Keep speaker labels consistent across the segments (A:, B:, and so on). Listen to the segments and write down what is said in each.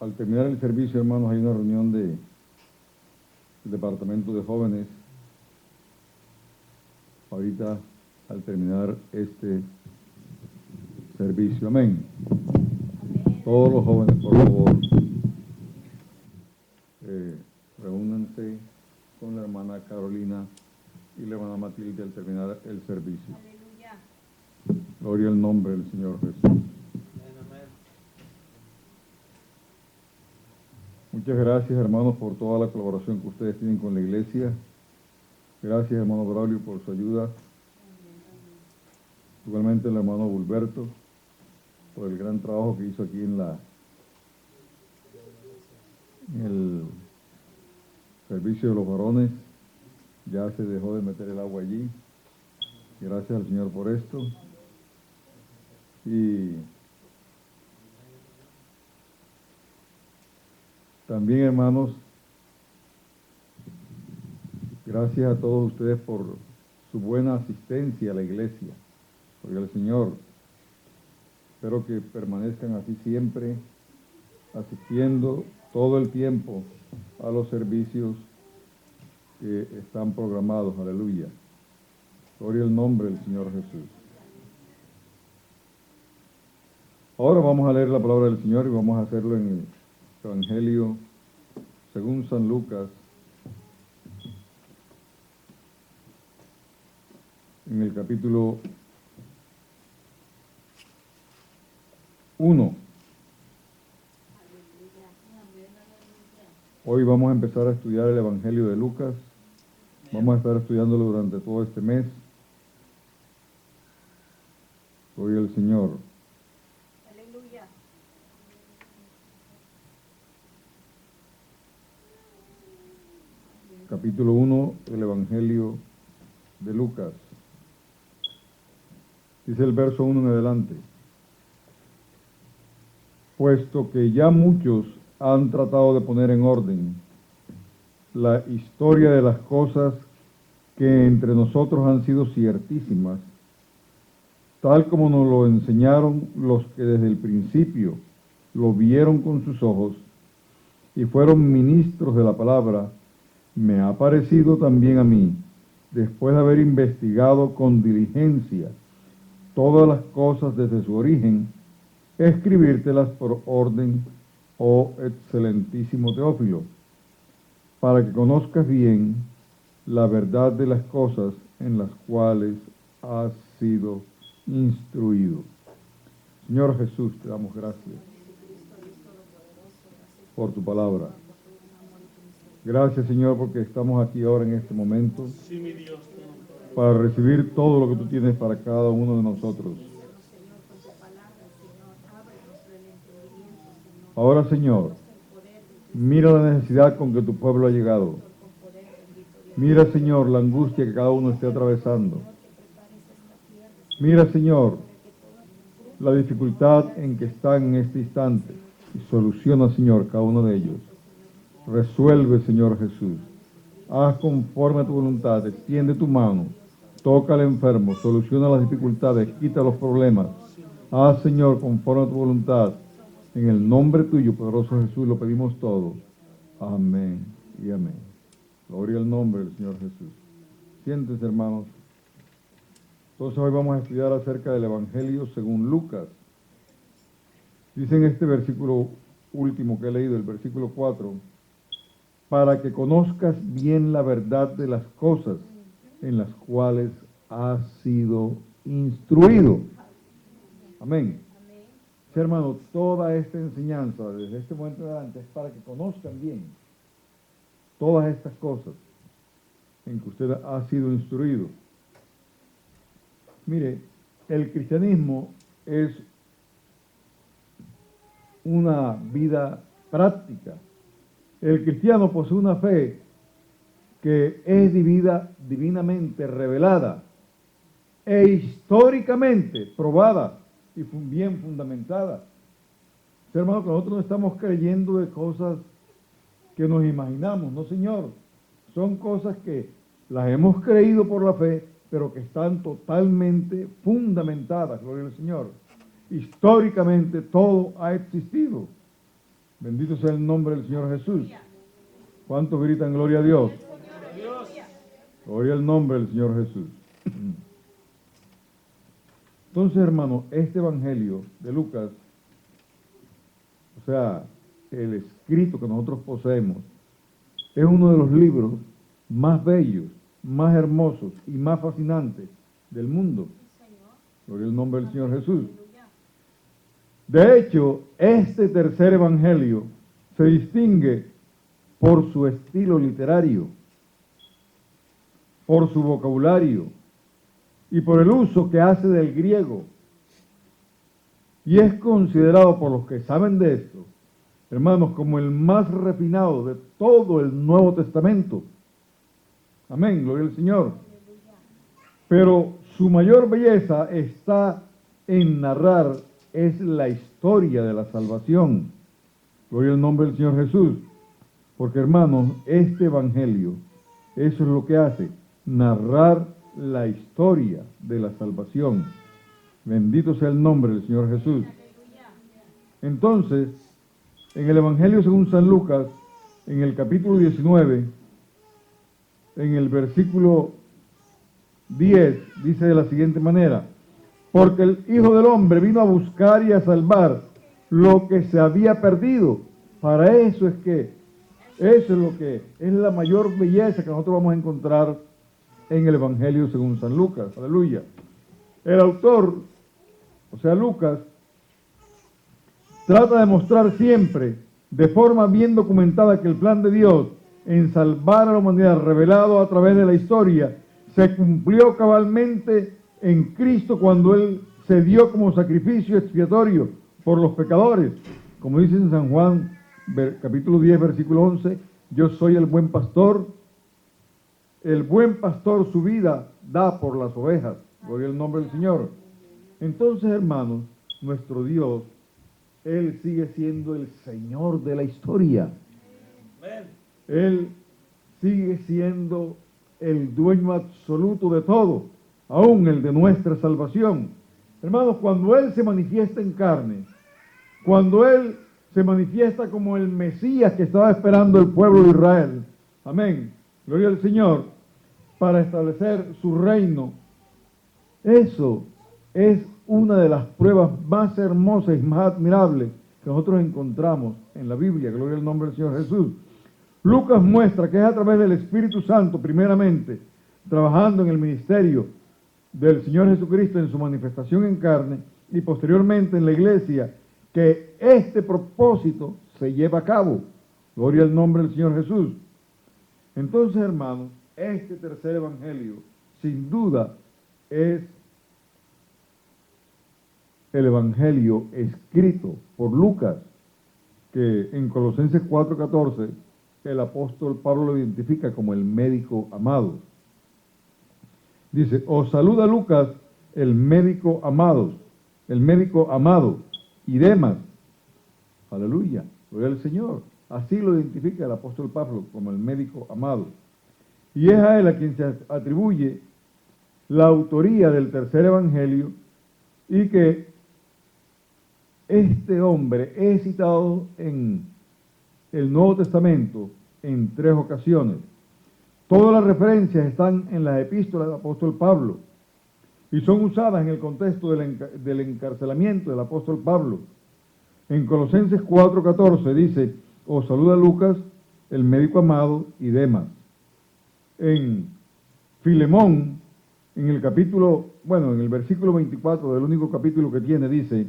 A: al terminar el servicio, hermanos, hay una reunión del Departamento de Jóvenes. Ahorita, al terminar este servicio. Amén. Todos los jóvenes, por favor, reúnanse con la hermana Carolina y la hermana Matilde al terminar el servicio.
B: Aleluya.
A: Gloria al nombre del Señor Jesús. Muchas gracias, hermanos, por toda la colaboración que ustedes tienen con la iglesia. Gracias, hermano Braulio, por su ayuda. Igualmente el hermano Bulberto, por el gran trabajo que hizo aquí en el servicio de los varones. Ya se dejó de meter el agua allí. Gracias al Señor por esto. Y también, hermanos, gracias a todos ustedes por su buena asistencia a la iglesia. Porque el Señor, espero que permanezcan así siempre, asistiendo todo el tiempo a los servicios que están programados. Aleluya. Gloria al nombre del Señor Jesús. Ahora vamos a leer la palabra del Señor y vamos a hacerlo en el Evangelio según San Lucas, en el capítulo 1. Hoy vamos a empezar a estudiar el Evangelio de Lucas. Vamos a estar estudiándolo durante todo este mes. Gloria al Señor.
B: Aleluya.
A: Capítulo 1 del Evangelio de Lucas. Dice el verso 1 en adelante. Puesto que ya muchos han tratado de poner en orden la historia de las cosas que entre nosotros han sido ciertísimas, tal como nos lo enseñaron los que desde el principio lo vieron con sus ojos y fueron ministros de la palabra, me ha parecido también a mí, después de haber investigado con diligencia todas las cosas desde su origen, escribírtelas por orden, oh excelentísimo Teófilo, para que conozcas bien la verdad de las cosas en las cuales has sido instruido. Señor Jesús, te damos gracias por tu palabra. Gracias, Señor, porque estamos aquí ahora en este momento para recibir todo lo que tú tienes para cada uno de nosotros. Ahora, Señor, mira la necesidad con que tu pueblo ha llegado. Mira, Señor, la angustia que cada uno esté atravesando. Mira, Señor, la dificultad en que están en este instante. Y soluciona, Señor, cada uno de ellos. Resuelve, Señor Jesús. Haz conforme a tu voluntad. Extiende tu mano. Toca al enfermo. Soluciona las dificultades. Quita los problemas. Haz, Señor, conforme a tu voluntad. En el nombre tuyo, poderoso Jesús, lo pedimos todo. Amén y amén. Gloria al nombre del Señor Jesús. Siéntense, hermanos. Entonces hoy vamos a estudiar acerca del Evangelio según Lucas. Dice en este versículo último que he leído, el versículo 4, para que conozcas bien la verdad de las cosas en las cuales has sido instruido. Amén. Sí, hermano, toda esta enseñanza desde este momento en adelante es para que conozcan bien todas estas cosas en que usted ha sido instruido. Mire, el cristianismo es una vida práctica. El cristiano posee una fe que es divinamente revelada e históricamente probada y bien fundamentada. Hermano, que nosotros no estamos creyendo de cosas que nos imaginamos, no, Señor. Son cosas que las hemos creído por la fe, pero que están totalmente fundamentadas, gloria al Señor. Históricamente todo ha existido. Bendito sea el nombre del Señor Jesús. ¿Cuántos gritan gloria a Dios? Gloria al nombre del Señor Jesús. Entonces, hermano, este Evangelio de Lucas, o sea, el escrito que nosotros poseemos, es uno de los libros más bellos, más hermosos y más fascinantes del mundo. Gloria al nombre del Señor Jesús. De hecho, este tercer Evangelio se distingue por su estilo literario, por su vocabulario y por el uso que hace del griego. Y es considerado por los que saben de esto, hermanos, como el más refinado de todo el Nuevo Testamento. Amén, gloria al Señor. Pero su mayor belleza está en narrar es la historia de la salvación. Gloria al nombre del Señor Jesús. Porque, hermanos, este Evangelio, eso es lo que hace, narrar la historia de la salvación. Bendito sea el nombre del Señor Jesús. Entonces, en el Evangelio según San Lucas, en el capítulo 19, en el versículo 10, dice de la siguiente manera: porque el Hijo del Hombre vino a buscar y a salvar lo que se había perdido. Para eso es que, eso es lo que es la mayor belleza que nosotros vamos a encontrar en el Evangelio según San Lucas. Aleluya. El autor, o sea Lucas, trata de mostrar siempre, de forma bien documentada, que el plan de Dios en salvar a la humanidad, revelado a través de la historia, se cumplió cabalmente en Cristo cuando Él se dio como sacrificio expiatorio por los pecadores. Como dice en San Juan, capítulo 10, versículo 11, yo soy el buen pastor su vida da por las ovejas. Gloria al nombre del Señor. Entonces, hermanos, nuestro Dios, Él sigue siendo el Señor de la historia. Él sigue siendo el dueño absoluto de todo, aún el de nuestra salvación. Hermanos, cuando Él se manifiesta en carne, cuando Él se manifiesta como el Mesías que estaba esperando el pueblo de Israel, amén, gloria al Señor, para establecer su reino, eso es una de las pruebas más hermosas y más admirables que nosotros encontramos en la Biblia. Gloria al nombre del Señor Jesús. Lucas muestra que es a través del Espíritu Santo, primeramente, trabajando en el ministerio del Señor Jesucristo en su manifestación en carne, y posteriormente en la iglesia, que este propósito se lleva a cabo. Gloria al nombre del Señor Jesús. Entonces, hermanos, este tercer evangelio, sin duda, es el evangelio escrito por Lucas, que en Colosenses 4:14 el apóstol Pablo lo identifica como el médico amado. Dice, os saluda Lucas, el médico amado, y Demas. Aleluya, gloria al Señor. Así lo identifica el apóstol Pablo como el médico amado. Y es a él a quien se atribuye la autoría del tercer evangelio, y que este hombre es citado en el Nuevo Testamento en 3 ocasiones. Todas las referencias están en las epístolas del apóstol Pablo y son usadas en el contexto del encarcelamiento del apóstol Pablo. En Colosenses 4:14 dice, os saluda Lucas, el médico amado, y Demas. En Filemón, en el versículo 24 del único capítulo que tiene, dice,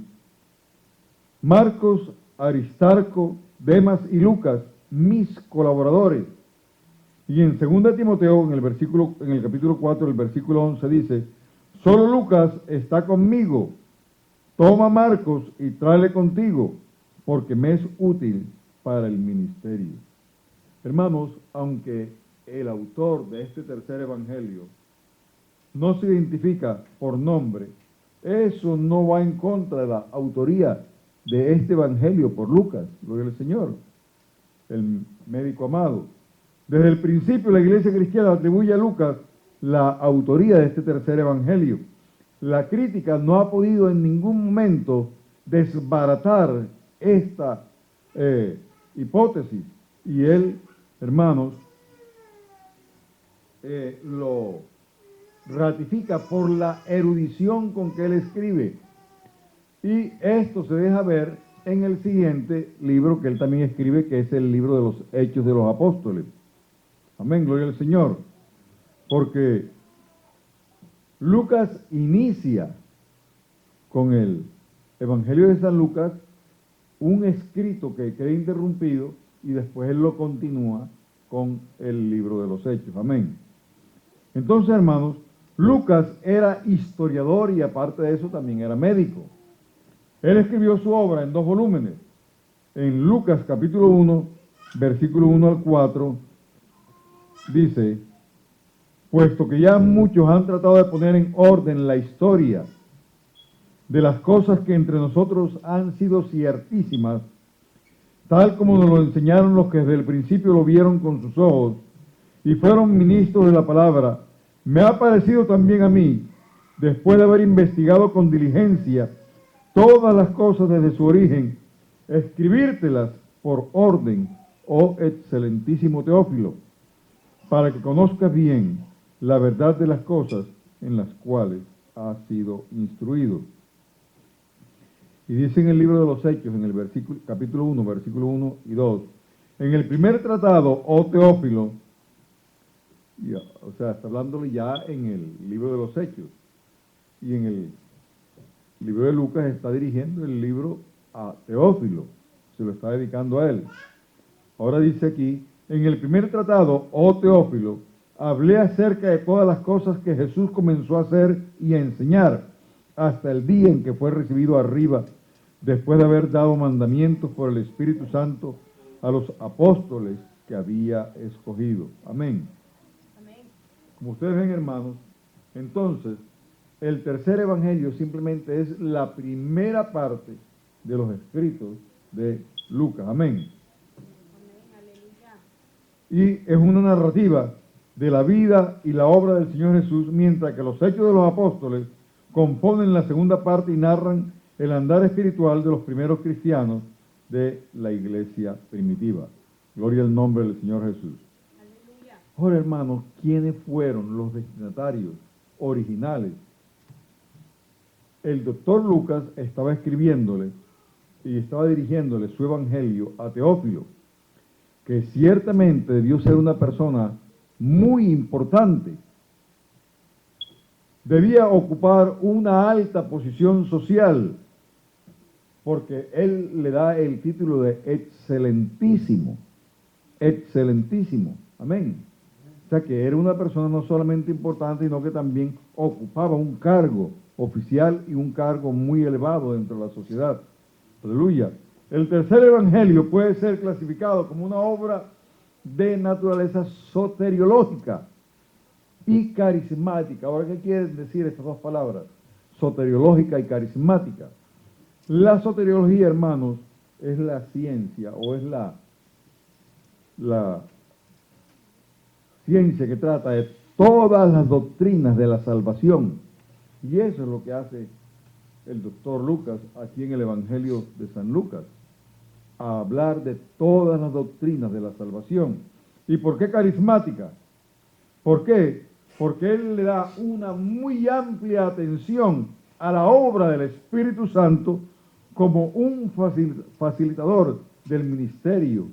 A: Marcos, Aristarco, Demas y Lucas, mis colaboradores. Y en 2 Timoteo, en el capítulo 4, el versículo 11, dice, solo Lucas está conmigo, toma Marcos y tráele contigo, porque me es útil para el ministerio. Hermanos, aunque el autor de este tercer evangelio no se identifica por nombre, eso no va en contra de la autoría de este evangelio por Lucas, gloria al Señor, el médico amado. Desde el principio la iglesia cristiana atribuye a Lucas la autoría de este tercer evangelio. La crítica no ha podido en ningún momento desbaratar esta hipótesis. Y él, hermanos, lo ratifica por la erudición con que él escribe. Y esto se deja ver en el siguiente libro que él también escribe, que es el libro de los Hechos de los Apóstoles. Amén, gloria al Señor. Porque Lucas inicia con el Evangelio de San Lucas un escrito que queda interrumpido y después él lo continúa con el libro de los Hechos. Amén. Entonces, hermanos, Lucas era historiador y aparte de eso también era médico. Él escribió su obra en 2 volúmenes. En Lucas capítulo 1, versículo 1 al 4, dice: puesto que ya muchos han tratado de poner en orden la historia de las cosas que entre nosotros han sido ciertísimas, tal como nos lo enseñaron los que desde el principio lo vieron con sus ojos y fueron ministros de la palabra, me ha parecido también a mí, después de haber investigado con diligencia todas las cosas desde su origen, escribírtelas por orden, oh excelentísimo Teófilo, para que conozcas bien la verdad de las cosas en las cuales has sido instruido. Y dice en el libro de los Hechos, en el capítulo 1, versículo 1 y 2, en el primer tratado, oh Teófilo, o sea, está hablándole ya en el libro de los Hechos, y en el libro de Lucas está dirigiendo el libro a Teófilo, se lo está dedicando a él. Ahora dice aquí, en el primer tratado, oh Teófilo, hablé acerca de todas las cosas que Jesús comenzó a hacer y a enseñar hasta el día en que fue recibido arriba, después de haber dado mandamientos por el Espíritu Santo a los apóstoles que había escogido. Amén.
B: Amén.
A: Como ustedes ven, hermanos, entonces, el tercer evangelio simplemente es la primera parte de los escritos de Lucas. Amén.
B: Amén. Aleluya.
A: Y es una narrativa de la vida y la obra del Señor Jesús, mientras que los hechos de los apóstoles componen la segunda parte y narran el andar espiritual de los primeros cristianos de la iglesia primitiva. Gloria al nombre del Señor Jesús.
B: Aleluya.
A: Ahora, hermanos, ¿quiénes fueron los destinatarios originales? El doctor Lucas estaba escribiéndole y estaba dirigiéndole su evangelio a Teófilo, que ciertamente debió ser una persona muy importante. Debía ocupar una alta posición social, porque él le da el título de excelentísimo, excelentísimo, amén. O sea que era una persona no solamente importante, sino que también ocupaba un cargo oficial y un cargo muy elevado dentro de la sociedad. Aleluya. El tercer evangelio puede ser clasificado como una obra de naturaleza soteriológica y carismática. Ahora, ¿qué quieren decir estas dos palabras? Soteriológica y carismática. La soteriología, hermanos, es la ciencia o es la ciencia que trata de todas las doctrinas de la salvación. Y eso es lo que hace el doctor Lucas aquí en el Evangelio de San Lucas, a hablar de todas las doctrinas de la salvación. ¿Y por qué carismática? ¿Por qué? Porque él le da una muy amplia atención a la obra del Espíritu Santo como un facilitador del ministerio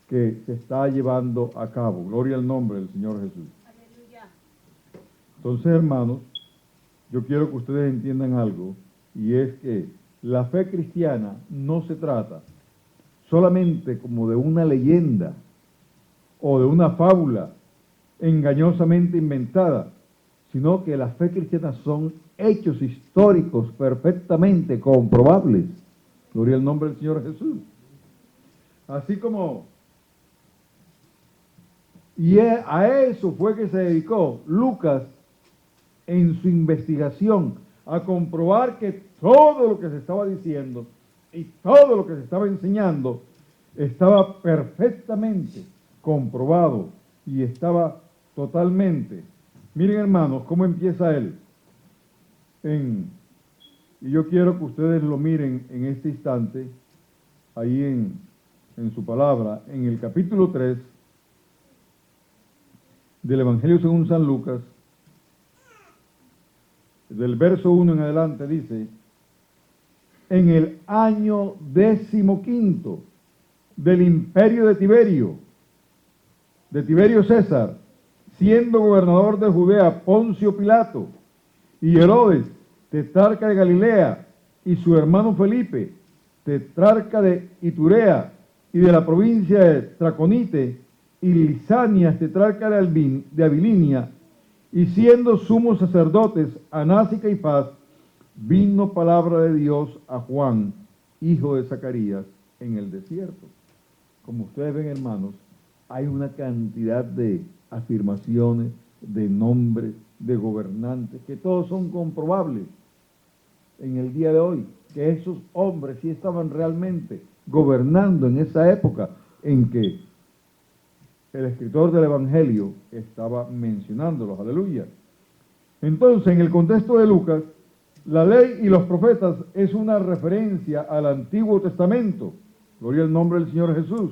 A: que se está llevando a cabo. Gloria al nombre del Señor Jesús.
B: Aleluya.
A: Entonces, hermanos, yo quiero que ustedes entiendan algo, y es que la fe cristiana no se trata solamente como de una leyenda o de una fábula engañosamente inventada, sino que la fe cristiana son hechos históricos perfectamente comprobables. Gloria al nombre del Señor Jesús. Así como, y a eso fue que se dedicó Lucas en su investigación, a comprobar que todo lo que se estaba diciendo y todo lo que se estaba enseñando estaba perfectamente comprobado y estaba totalmente. Miren, hermanos, cómo empieza él. Y yo quiero que ustedes lo miren en este instante, ahí en en su palabra, en el capítulo 3 del Evangelio según San Lucas, del verso 1 en adelante, dice: en el año 15º del imperio de Tiberio César, siendo gobernador de Judea Poncio Pilato, y Herodes, tetrarca de Galilea, y su hermano Felipe, tetrarca de Iturea y de la provincia de Traconite, y Lisanias, tetrarca de Abilinia, y siendo sumos sacerdotes Anás y Caifás, vino palabra de Dios a Juan, hijo de Zacarías, en el desierto. Como ustedes ven, hermanos, hay una cantidad de afirmaciones, de nombres, de gobernantes, que todos son comprobables en el día de hoy, que esos hombres sí estaban realmente gobernando en esa época en que el escritor del Evangelio estaba mencionándolos. Aleluya. Entonces, en el contexto de Lucas, la ley y los profetas es una referencia al Antiguo Testamento. Gloria al nombre del Señor Jesús.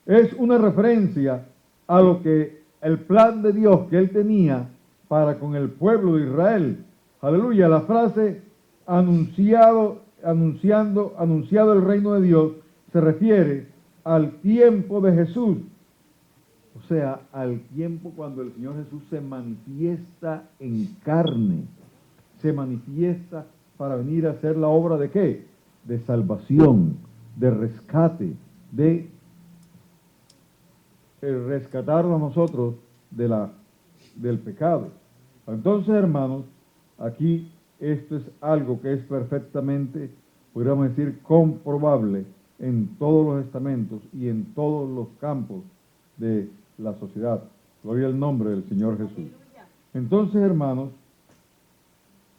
A: Es una referencia a lo que el plan de Dios que Él tenía para con el pueblo de Israel. Aleluya. La frase anunciado el reino de Dios se refiere al tiempo de Jesús. O sea, al tiempo cuando el Señor Jesús se manifiesta en carne. Se manifiesta para venir a hacer la obra de ¿qué? De salvación, de rescate, de rescatarnos a nosotros del pecado. Entonces, hermanos, aquí esto es algo que es perfectamente, podríamos decir, comprobable en todos los estamentos y en todos los campos de la sociedad. Gloria al nombre del Señor Jesús. Entonces, hermanos,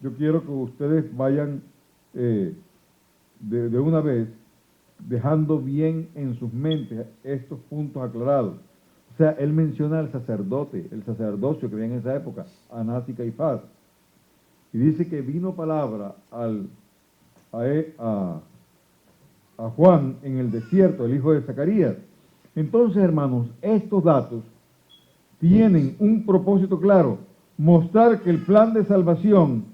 A: yo quiero que ustedes vayan de una vez dejando bien en sus mentes estos puntos aclarados. O sea, él menciona al sacerdote, el sacerdocio que había en esa época, Anás y Caifás. Y dice que vino palabra a Juan en el desierto, el hijo de Zacarías. Entonces, hermanos, estos datos tienen un propósito claro: mostrar que el plan de salvación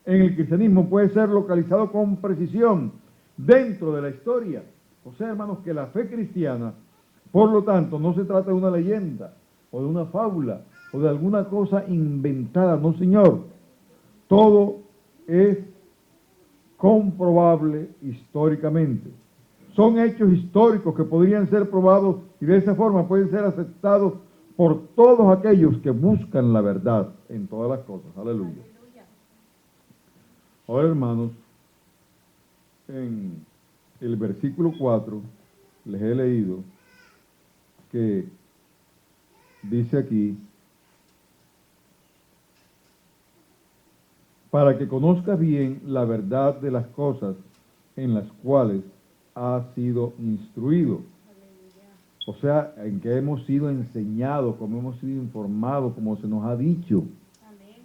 A: en el cristianismo puede ser localizado con precisión dentro de la historia. O sea, hermanos, que la fe cristiana, por lo tanto, no se trata de una leyenda o de una fábula o de alguna cosa inventada, no, señor. Todo es comprobable históricamente. Son hechos históricos que podrían ser probados y de esa forma pueden ser aceptados por todos aquellos que buscan la verdad en todas las cosas. Aleluya. Ahora, hermanos, en el versículo 4 les he leído que dice aquí: para que conozcas bien la verdad de las cosas en las cuales has sido instruido. O sea, en que hemos sido enseñados, como hemos sido informados, como se nos ha dicho.
B: Amén.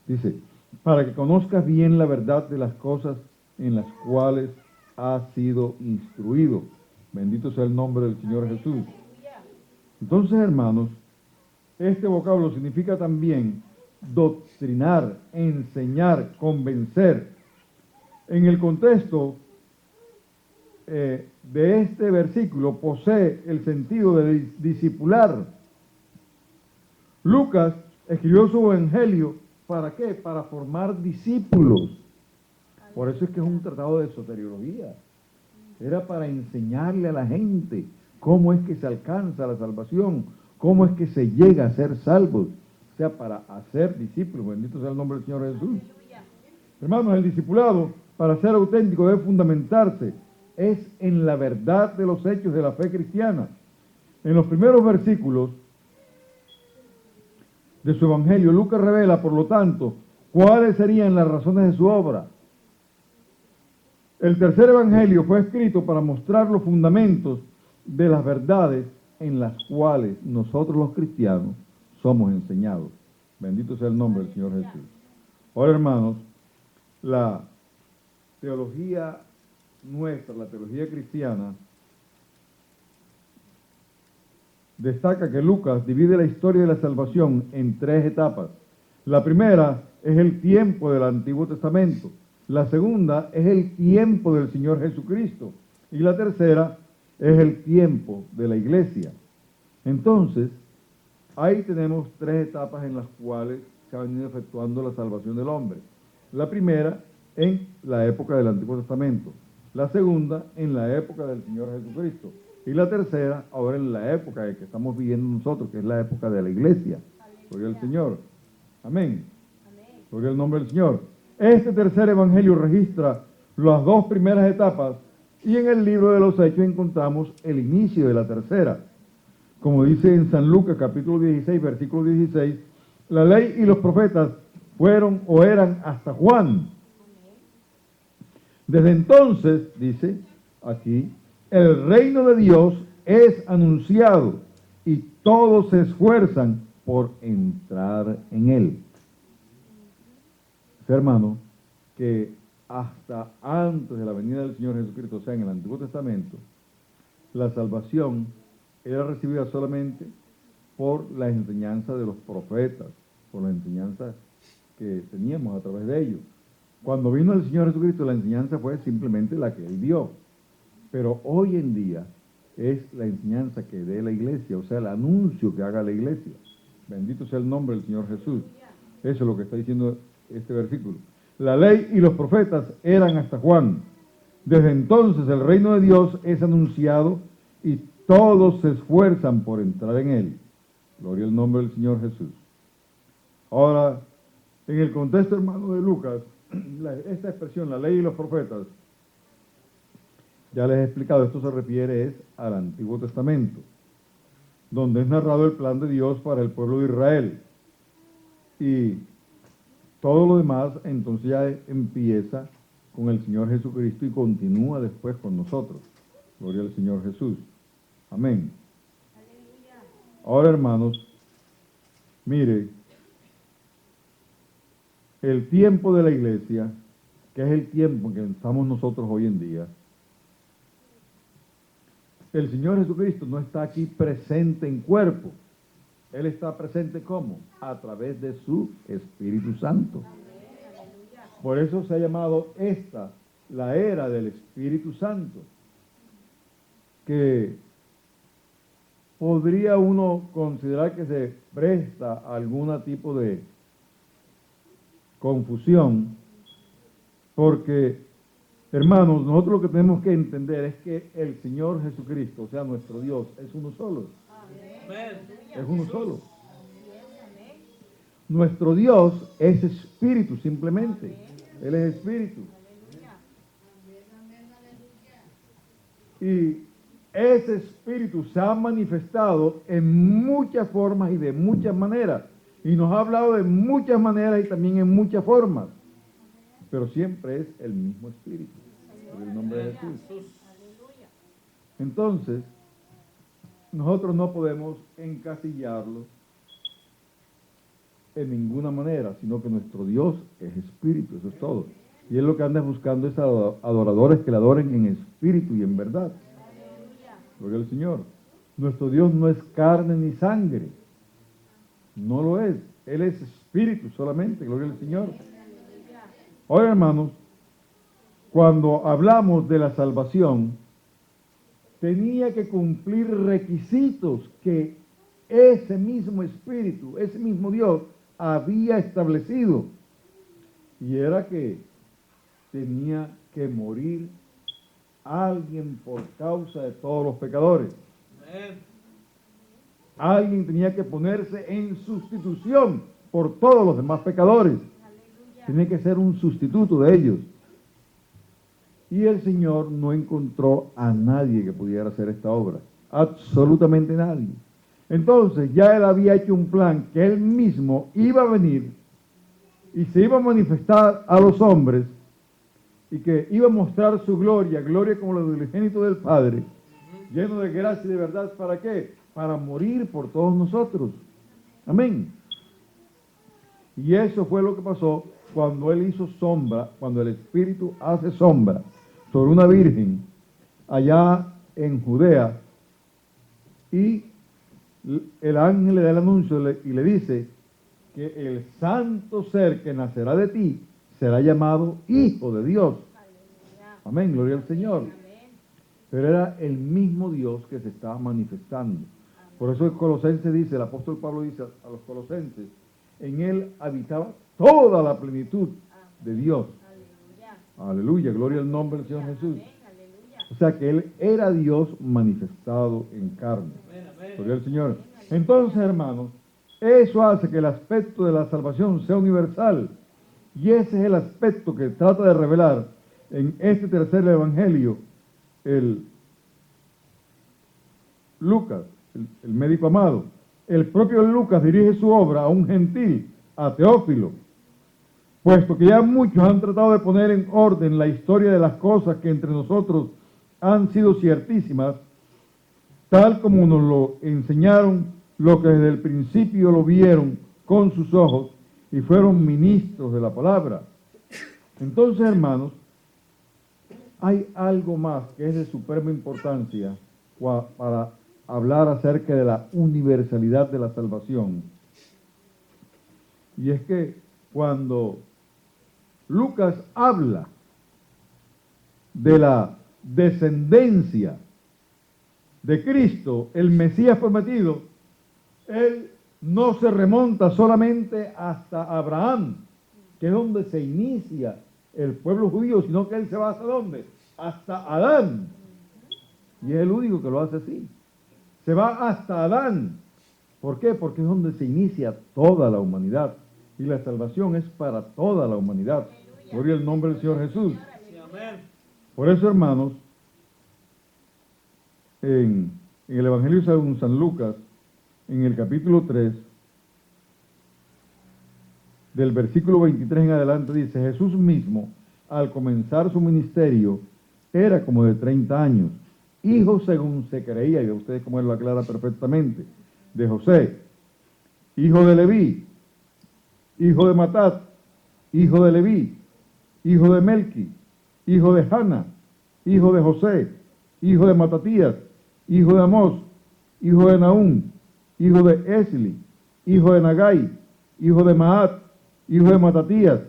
A: Dice, para que conozcas bien la verdad de las cosas en las cuales has sido instruido. Bendito sea el nombre del Señor Jesús.
B: Aleluya.
A: Entonces, hermanos, este vocablo significa también doctrinar, enseñar, convencer. En el contexto de este versículo posee el sentido de discipular. Lucas escribió su evangelio, ¿para qué? Para formar discípulos. Por eso es que es un tratado de soteriología. Era para enseñarle a la gente cómo es que se alcanza la salvación, cómo es que se llega a ser salvos. O sea, para hacer discípulos. Bendito sea el nombre del Señor Jesús.
B: Aleluya.
A: Hermanos, el discipulado, para ser auténtico, debe fundamentarse es en la verdad de los hechos de la fe cristiana. En los primeros versículos de su evangelio, Lucas revela, por lo tanto, cuáles serían las razones de su obra. El tercer evangelio fue escrito para mostrar los fundamentos de las verdades en las cuales nosotros los cristianos somos enseñados. Bendito sea el nombre del Señor Jesús. Ahora, hermanos, la teología nuestra, la teología cristiana, destaca que Lucas divide la historia de la salvación en tres etapas. La primera es el tiempo del Antiguo Testamento. La segunda es el tiempo del Señor Jesucristo. Y la tercera es el tiempo de la iglesia. Entonces, ahí tenemos tres etapas en las cuales se ha venido efectuando la salvación del hombre. La primera en la época del Antiguo Testamento. La segunda en la época del Señor Jesucristo. Y la tercera ahora en la época que estamos viviendo nosotros, que es la época de la iglesia. Gloria al Señor. Amén.
B: Amén.
A: Gloria al nombre del Señor. Este tercer evangelio registra las dos primeras etapas y en el libro de los Hechos encontramos el inicio de la tercera. Como dice en San Lucas capítulo 16, versículo 16, la ley y los profetas fueron o eran hasta Juan. Desde entonces, dice aquí, el reino de Dios es anunciado y todos se esfuerzan por entrar en él. Hermano, que hasta antes de la venida del Señor Jesucristo, o sea, en el Antiguo Testamento, la salvación era recibida solamente por la enseñanza de los profetas, por la enseñanza que teníamos a través de ellos. Cuando vino el Señor Jesucristo, la enseñanza fue simplemente la que Él dio. Pero hoy en día es la enseñanza que dé la iglesia, o sea, el anuncio que haga la iglesia. Bendito sea el nombre del Señor Jesús. Eso es lo que está diciendo este versículo. La ley y los profetas eran hasta Juan. Desde entonces el reino de Dios es anunciado y todos se esfuerzan por entrar en él. Gloria al nombre del Señor Jesús. Ahora, en el contexto, hermano, de Lucas, esta expresión, la ley y los profetas, ya les he explicado, esto se refiere al Antiguo Testamento, donde es narrado el plan de Dios para el pueblo de Israel. Y todo lo demás, entonces ya empieza con el Señor Jesucristo y continúa después con nosotros. Gloria al Señor Jesús. Amén.
B: Aleluya.
A: Ahora, hermanos, mire, el tiempo de la iglesia, que es el tiempo en que estamos nosotros hoy en día, el Señor Jesucristo no está aquí presente en cuerpo. Él está presente ¿cómo? A través de su Espíritu Santo. Por eso se ha llamado esta la era del Espíritu Santo, que podría uno considerar que se presta a algún tipo de confusión, porque, hermanos, nosotros lo que tenemos que entender es que el Señor Jesucristo, o sea, nuestro Dios, es uno solo. Es uno solo. Nuestro Dios es espíritu simplemente. Él es espíritu. Y ese espíritu se ha manifestado en muchas formas y de muchas maneras. Y nos ha hablado de muchas maneras y también en muchas formas. Pero siempre es el mismo espíritu. En el nombre de Jesús. Entonces, nosotros no podemos encasillarlo en ninguna manera, sino que nuestro Dios es espíritu, eso es todo. Y Él lo que anda buscando es adoradores que le adoren en espíritu y en verdad. Gloria al Señor. Nuestro Dios no es carne ni sangre. No lo es. Él es espíritu solamente. Gloria al Señor. Ahora, hermanos, cuando hablamos de la salvación, tenía que cumplir requisitos que ese mismo espíritu, ese mismo Dios había establecido. Y era que tenía que morir alguien por causa de todos los pecadores. Alguien tenía que ponerse en sustitución por todos los demás pecadores. Tenía que ser un sustituto de ellos. Y el Señor no encontró a nadie que pudiera hacer esta obra. Absolutamente nadie. Entonces ya Él había hecho un plan que Él mismo iba a venir y se iba a manifestar a los hombres y que iba a mostrar su gloria, gloria como la del unigénito del Padre, lleno de gracia y de verdad. ¿Para qué? Para morir por todos nosotros. Amén. Y eso fue lo que pasó cuando Él hizo sombra, cuando el Espíritu hace sombra. sobre una virgen allá en Judea, y el ángel le da el anuncio y le dice que el santo ser que nacerá de ti será llamado Hijo de Dios.
B: Aleluya.
A: Amén, gloria al Señor.
B: Amén.
A: Pero era el mismo Dios que se estaba manifestando. Por eso el Colosenses dice, el apóstol Pablo dice a los Colosenses, en él habitaba toda la plenitud de Dios.
B: Aleluya.
A: Aleluya, gloria al nombre del Señor Jesús.
B: Amén. Aleluya.
A: O sea que él era Dios manifestado en carne. Gloria al Señor. Entonces, hermanos, eso hace que el aspecto de la salvación sea universal. Y ese es el aspecto que trata de revelar en este tercer evangelio el Lucas, el médico amado. El propio Lucas dirige su obra a un gentil, a Teófilo, puesto que ya muchos han tratado de poner en orden la historia de las cosas que entre nosotros han sido ciertísimas, tal como nos lo enseñaron los que desde el principio lo vieron con sus ojos y fueron ministros de la palabra. Entonces, hermanos, hay algo más que es de suprema importancia para hablar acerca de la universalidad de la salvación. Y es que cuando Lucas habla de la descendencia de Cristo, el Mesías prometido, él no se remonta solamente hasta Abraham, que es donde se inicia el pueblo judío, sino que él se va hasta ¿dónde? Hasta Adán. Y es el único que lo hace así. Se va hasta Adán. ¿Por qué? Porque es donde se inicia toda la humanidad. Y la salvación es para toda la humanidad. Gloria al nombre del Señor Jesús. Por eso, hermanos, en el Evangelio según San Lucas, en el capítulo 3, del versículo 23 en adelante, dice, Jesús mismo, al comenzar su ministerio, era como de 30 años, hijo según se creía, y a ustedes como él lo aclara perfectamente, de José, hijo de Leví, hijo de Matat, hijo de Leví, hijo de Melqui, hijo de Hanna, hijo de José, hijo de Matatías, hijo de Amós, hijo de Nahum, hijo de Esli, hijo de Nagai, hijo de Maat, hijo de Matatías,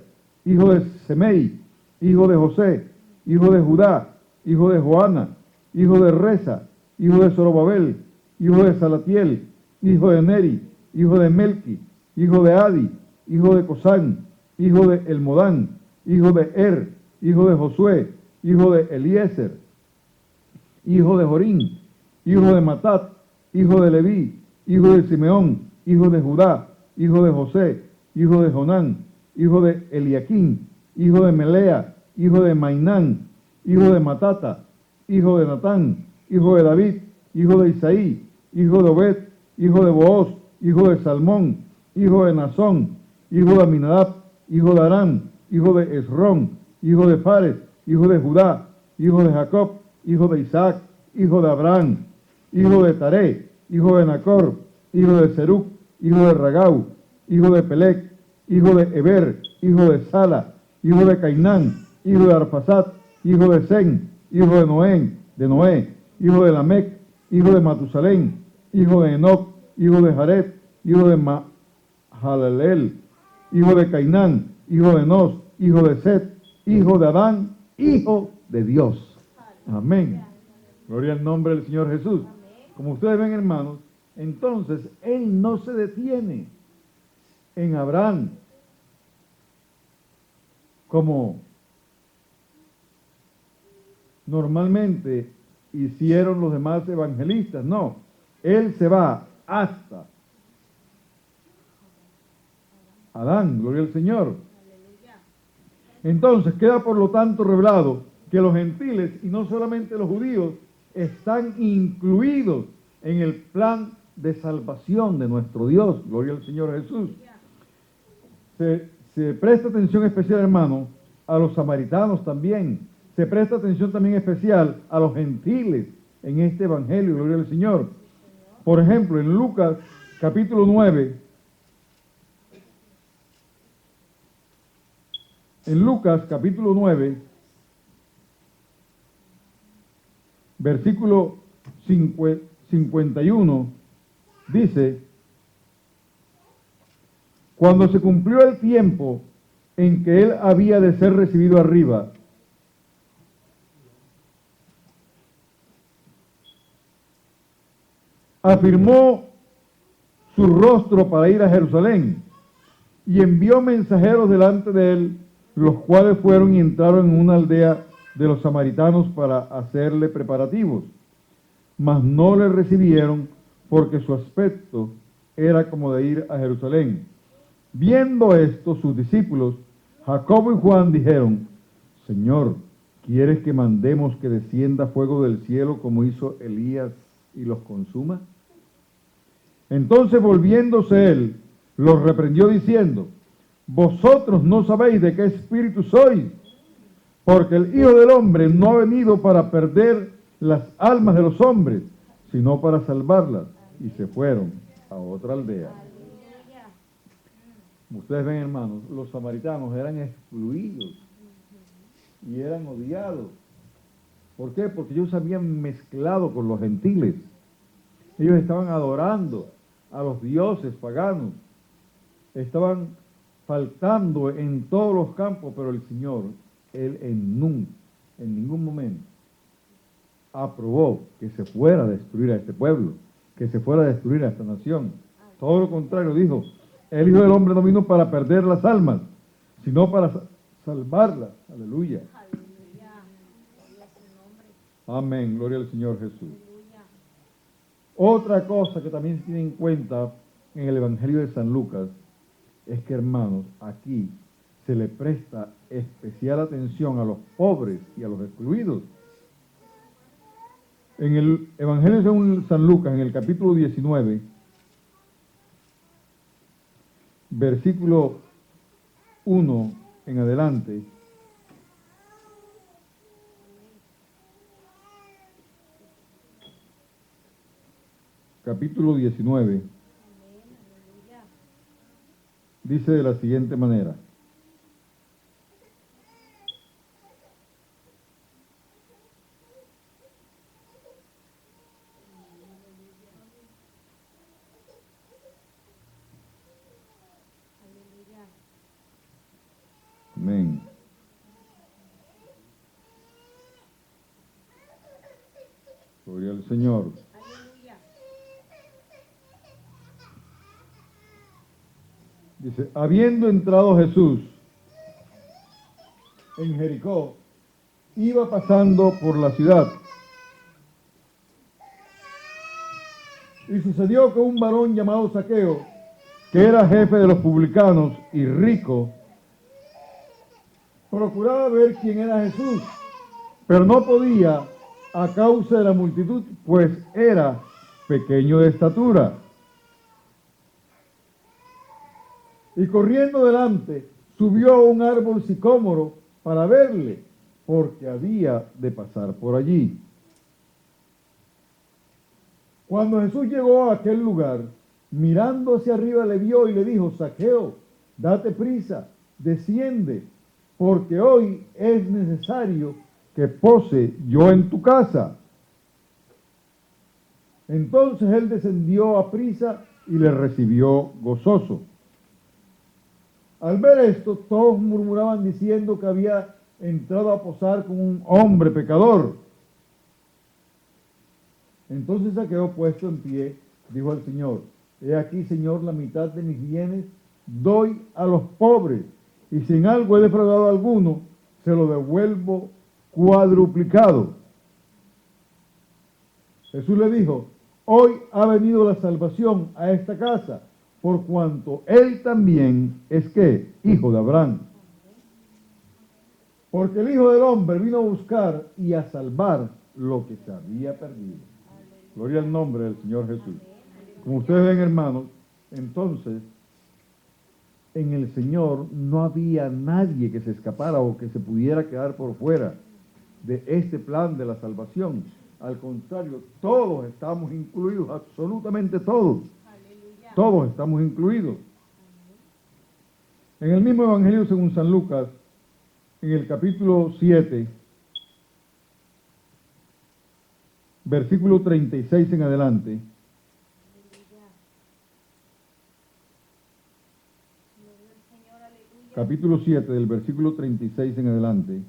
A: hijo de Semei, hijo de José, hijo de Judá, hijo de Joana, hijo de Reza, hijo de Zorobabel, hijo de Salatiel, hijo de Neri, hijo de Melqui, hijo de Adi, hijo de Cosán, hijo de Elmodán, hijo de Er, hijo de Josué, hijo de Eliezer, hijo de Jorín, hijo de Matat, hijo de Leví, hijo de Simeón, hijo de Judá, hijo de José, hijo de Jonán, hijo de Eliaquín, hijo de Melea, hijo de Mainán, hijo de Matata, hijo de Natán, hijo de David, hijo de Isaí, hijo de Obed, hijo de Booz, hijo de Salmón, hijo de Nazón, hijo de Aminadab, hijo de Aram, hijo de Esrón, hijo de Fares, hijo de Judá, hijo de Jacob, hijo de Isaac, hijo de Abraham, hijo de Taré, hijo de Nacor, hijo de Serug, hijo de Ragau, hijo de Pelec, hijo de Eber, hijo de Sala, hijo de Cainán, hijo de Arphaxad, hijo de Sem, hijo de Noé, hijo de Lamec, hijo de Matusalén, hijo de Enoc, hijo de Jared, hijo de Mahalalel, hijo de Cainán, hijo de Nos, hijo de Set, hijo de Adán, hijo de Dios. Amén. Gloria al nombre del Señor Jesús. Como ustedes ven, hermanos, entonces él no se detiene en Abraham como normalmente hicieron los demás evangelistas. No, él se va hasta Adán, gloria al Señor. Entonces queda por lo tanto revelado que los gentiles, y no solamente los judíos, están incluidos en el plan de salvación de nuestro Dios, gloria al Señor Jesús. Se presta atención especial, hermano, a los samaritanos también. Se presta atención también especial a los gentiles en este evangelio, gloria al Señor. Por ejemplo, en Lucas capítulo 9, en Lucas capítulo 9, versículo 51, dice: cuando se cumplió el tiempo en que él había de ser recibido arriba, afirmó su rostro para ir a Jerusalén y envió mensajeros delante de él, los cuales fueron y entraron en una aldea de los samaritanos para hacerle preparativos, mas no le recibieron porque su aspecto era como de ir a Jerusalén. Viendo esto, sus discípulos, Jacobo y Juan, dijeron: Señor, ¿quieres que mandemos que descienda fuego del cielo como hizo Elías y los consuma? Entonces, volviéndose él, los reprendió diciendo: vosotros no sabéis de qué espíritu sois, porque el Hijo del Hombre no ha venido para perder las almas de los hombres, sino para salvarlas. Y se fueron a otra aldea.
B: Aleluya.
A: Como ustedes ven, hermanos, los samaritanos eran excluidos y eran odiados. ¿Por qué? Porque ellos se habían mezclado con los gentiles. Ellos estaban adorando a los dioses paganos. Estaban faltando en todos los campos, pero el Señor, Él en ningún momento aprobó que se fuera a destruir a este pueblo, que se fuera a destruir a esta nación. Todo lo contrario, dijo: el Hijo del Hombre no vino para perder las almas, sino para salvarlas. Aleluya.
B: Aleluya. Gloria a su nombre.
A: Amén. Gloria al Señor Jesús.
B: Aleluya.
A: Otra cosa que también se tiene en cuenta en el Evangelio de San Lucas es que, hermanos, aquí se le presta especial atención a los pobres y a los excluidos. En el Evangelio según San Lucas, en el capítulo 19, versículo 1 en adelante, capítulo 19,
B: Amén. Aleluya.
A: dice de la siguiente manera:
B: Aleluya.
A: amén. Gloria al Señor.
B: Aleluya.
A: Dice: habiendo entrado Jesús en Jericó, iba pasando por la ciudad. Y sucedió que un varón llamado Zaqueo, que era jefe de los publicanos y rico, procuraba ver quién era Jesús, pero no podía a causa de la multitud, pues era pequeño de estatura. Y corriendo delante, subió a un árbol sicómoro para verle, porque había de pasar por allí. Cuando Jesús llegó a aquel lugar, mirando hacia arriba le vio y le dijo: Zaqueo, date prisa, desciende, porque hoy es necesario que pose yo en tu casa. Entonces él descendió a prisa y le recibió gozoso. Al ver esto, todos murmuraban diciendo que había entrado a posar con un hombre pecador. Entonces Zaqueo, puesto en pie, dijo al Señor: he aquí, Señor, la mitad de mis bienes doy a los pobres, y si en algo he defraudado a alguno, se lo devuelvo cuadruplicado. Jesús le dijo: hoy ha venido la salvación a esta casa, por cuanto él también es ¿qué? Hijo de Abraham. Porque el Hijo del Hombre vino a buscar y a salvar lo que se había perdido. Gloria al nombre del Señor Jesús. Como ustedes ven, hermanos, entonces, en el Señor no había nadie que se escapara o que se pudiera quedar por fuera de este plan de la salvación. Al contrario, todos estamos incluidos, absolutamente todos.
B: Aleluya.
A: Todos estamos incluidos. En el mismo Evangelio según San Lucas, en el capítulo 7, versículo 36 en adelante,
B: Aleluya. Gloria al Señor, aleluya.
A: capítulo 7, del versículo 36 en adelante,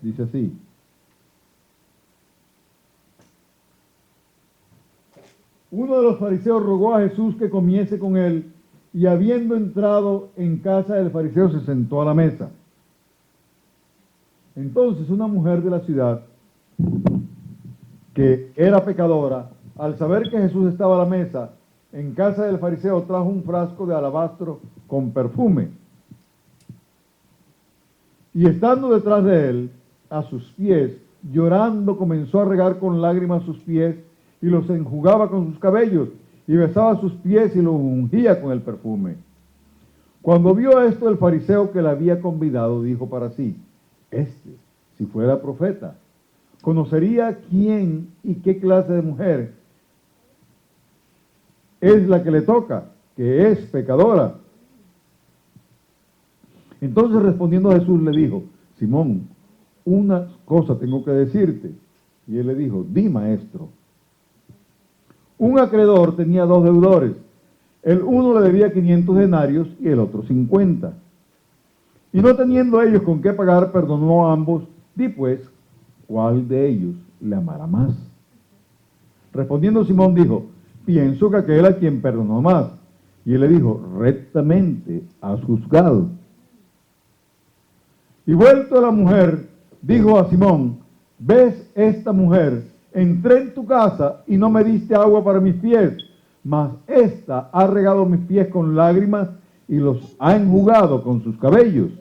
A: dice así: uno de los fariseos rogó a Jesús que comiese con él, y habiendo entrado en casa del fariseo se sentó a la mesa. Entonces una mujer de la ciudad, que era pecadora, al saber que Jesús estaba a la mesa en casa del fariseo, trajo un frasco de alabastro con perfume. Y estando detrás de él, a sus pies, llorando, comenzó a regar con lágrimas sus pies y los enjugaba con sus cabellos y besaba sus pies y los ungía con el perfume. Cuando vio esto el fariseo que la había convidado, dijo para sí: si fuera profeta, conocería quién y qué clase de mujer es la que le toca, que es pecadora. Entonces respondiendo Jesús le dijo: Simón, una cosa tengo que decirte. Y él le dijo: di, maestro. Un acreedor tenía dos deudores. El uno le debía 500 denarios y el otro 50. Y no teniendo ellos con qué pagar, perdonó a ambos. Di pues, ¿cuál de ellos le amará más? Respondiendo Simón dijo: pienso que aquel a quien perdonó más. Y él le dijo: rectamente has juzgado. Y vuelto a la mujer, dijo a Simón: ¿ves esta mujer? Entré en tu casa y no me diste agua para mis pies, mas ésta ha regado mis pies con lágrimas y los ha enjugado con sus cabellos.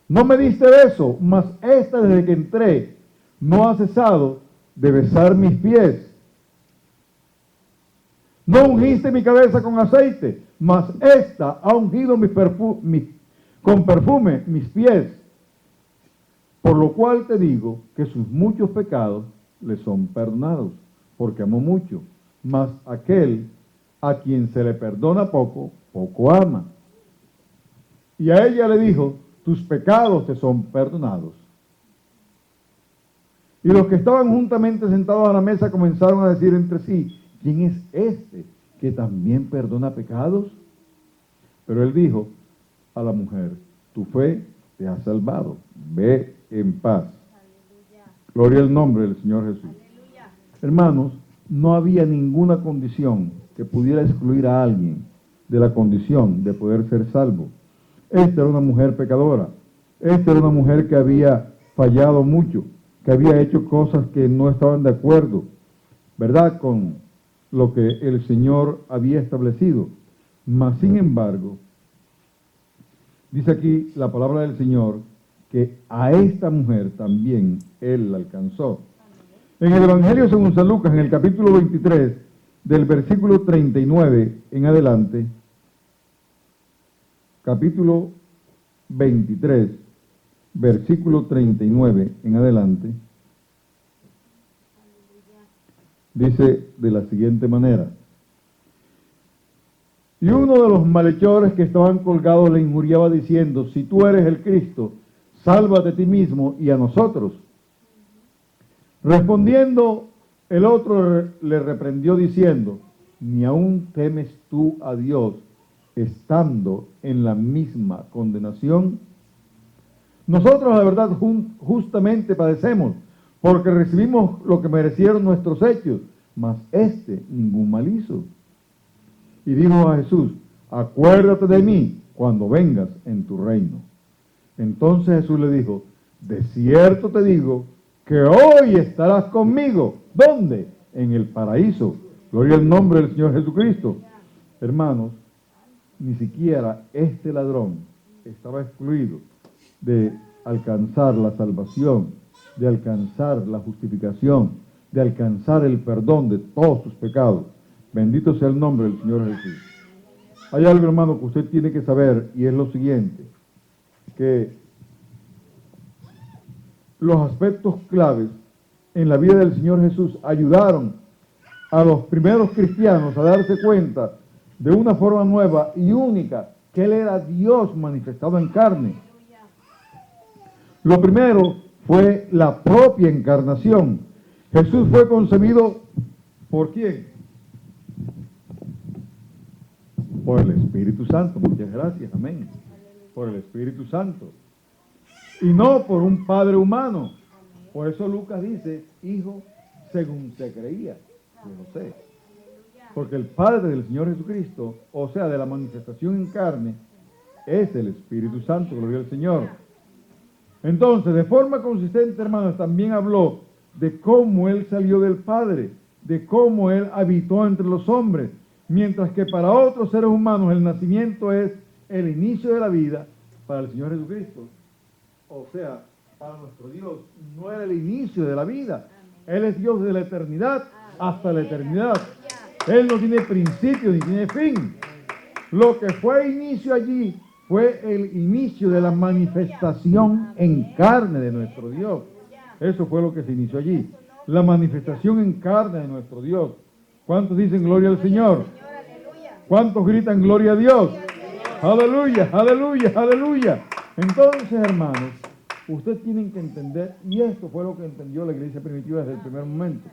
A: No me diste beso, mas esta desde que entré no ha cesado de besar mis pies. No ungiste mi cabeza con aceite, mas esta ha ungido con perfume mis pies. Por lo cual te digo que sus muchos pecados le son perdonados, porque amó mucho. Mas aquel a quien se le perdona poco, poco ama. Y a ella le dijo: tus pecados te son perdonados. Y los que estaban juntamente sentados a la mesa comenzaron a decir entre sí: ¿quién es este que también perdona pecados? Pero él dijo a la mujer: tu fe te ha salvado, ve en paz.
B: Aleluya.
A: Gloria al nombre del Señor Jesús.
B: Aleluya.
A: Hermanos, no había ninguna condición que pudiera excluir a alguien de la condición de poder ser salvo. Esta era una mujer pecadora. Esta era una mujer que había fallado mucho, que había hecho cosas que no estaban de acuerdo, ¿verdad?, con lo que el Señor había establecido. Mas, sin embargo, dice aquí la palabra del Señor que a esta mujer también Él la alcanzó. En el Evangelio según San Lucas, en el capítulo 23, del versículo 39 en adelante, capítulo 23, versículo 39 en adelante, dice de la siguiente manera: y uno de los malhechores que estaban colgados le injuriaba diciendo: si tú eres el Cristo, sálvate a ti mismo y a nosotros. Respondiendo el otro le reprendió diciendo: ni aún temes tú a Dios, estando en la misma condenación. Nosotros la verdad justamente padecemos, porque recibimos lo que merecieron nuestros hechos, mas este ningún mal hizo. Y dijo a Jesús: acuérdate de mí cuando vengas en tu reino. Entonces Jesús le dijo: de cierto te digo que hoy estarás conmigo. ¿Dónde? En el paraíso. Gloria al nombre del Señor Jesucristo. Hermanos, ni siquiera este ladrón estaba excluido de alcanzar la salvación, de alcanzar la justificación, de alcanzar el perdón de todos sus pecados. Bendito sea el nombre del Señor Jesús. Hay algo, hermano, que usted tiene que saber, y es lo siguiente: que los aspectos claves en la vida del Señor Jesús ayudaron a los primeros cristianos a darse cuenta de una forma nueva y única que Él era Dios manifestado en carne. Lo primero fue la propia encarnación. Jesús fue concebido ¿por quién? Por el Espíritu Santo. Muchas gracias, amén. Por el Espíritu Santo. Y no por un padre humano. Por eso Lucas dice, hijo según se creía de José. Porque el Padre del Señor Jesucristo, o sea, de la manifestación en carne, es el Espíritu Santo, gloria al Señor. Entonces, de forma consistente, hermanos, también habló de cómo Él salió del Padre, de cómo Él habitó entre los hombres, mientras que para otros seres humanos el nacimiento es el inicio de la vida, para el Señor Jesucristo, o sea, para nuestro Dios, no era el inicio de la vida. Él es Dios de la eternidad hasta la eternidad. Él no tiene principio ni tiene fin. Lo que fue inicio allí fue el inicio de la manifestación en carne de nuestro Dios. Eso fue lo que se inició allí. La manifestación en carne de nuestro Dios. ¿Cuántos dicen gloria al Señor? ¿Cuántos gritan gloria a Dios? Aleluya, aleluya, aleluya. Entonces, hermanos, ustedes tienen que entender, y esto fue lo que entendió la iglesia primitiva desde el primer momento.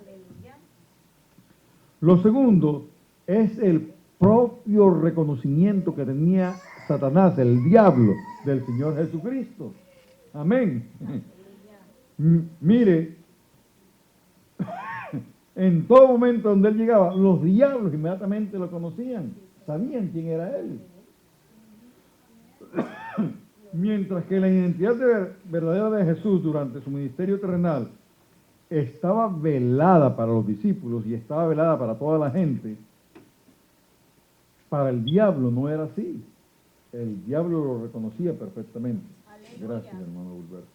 A: Lo segundo es el propio reconocimiento que tenía Satanás, el diablo, del Señor Jesucristo. Amén. Mire, en todo momento donde él llegaba, los diablos inmediatamente lo conocían, sabían quién era él. Mientras que la identidad verdadera de Jesús durante su ministerio terrenal estaba velada para los discípulos y estaba velada para toda la gente, para el diablo no era así. El diablo lo reconocía perfectamente.
B: Aleluya.
A: Gracias, hermano Gilberto.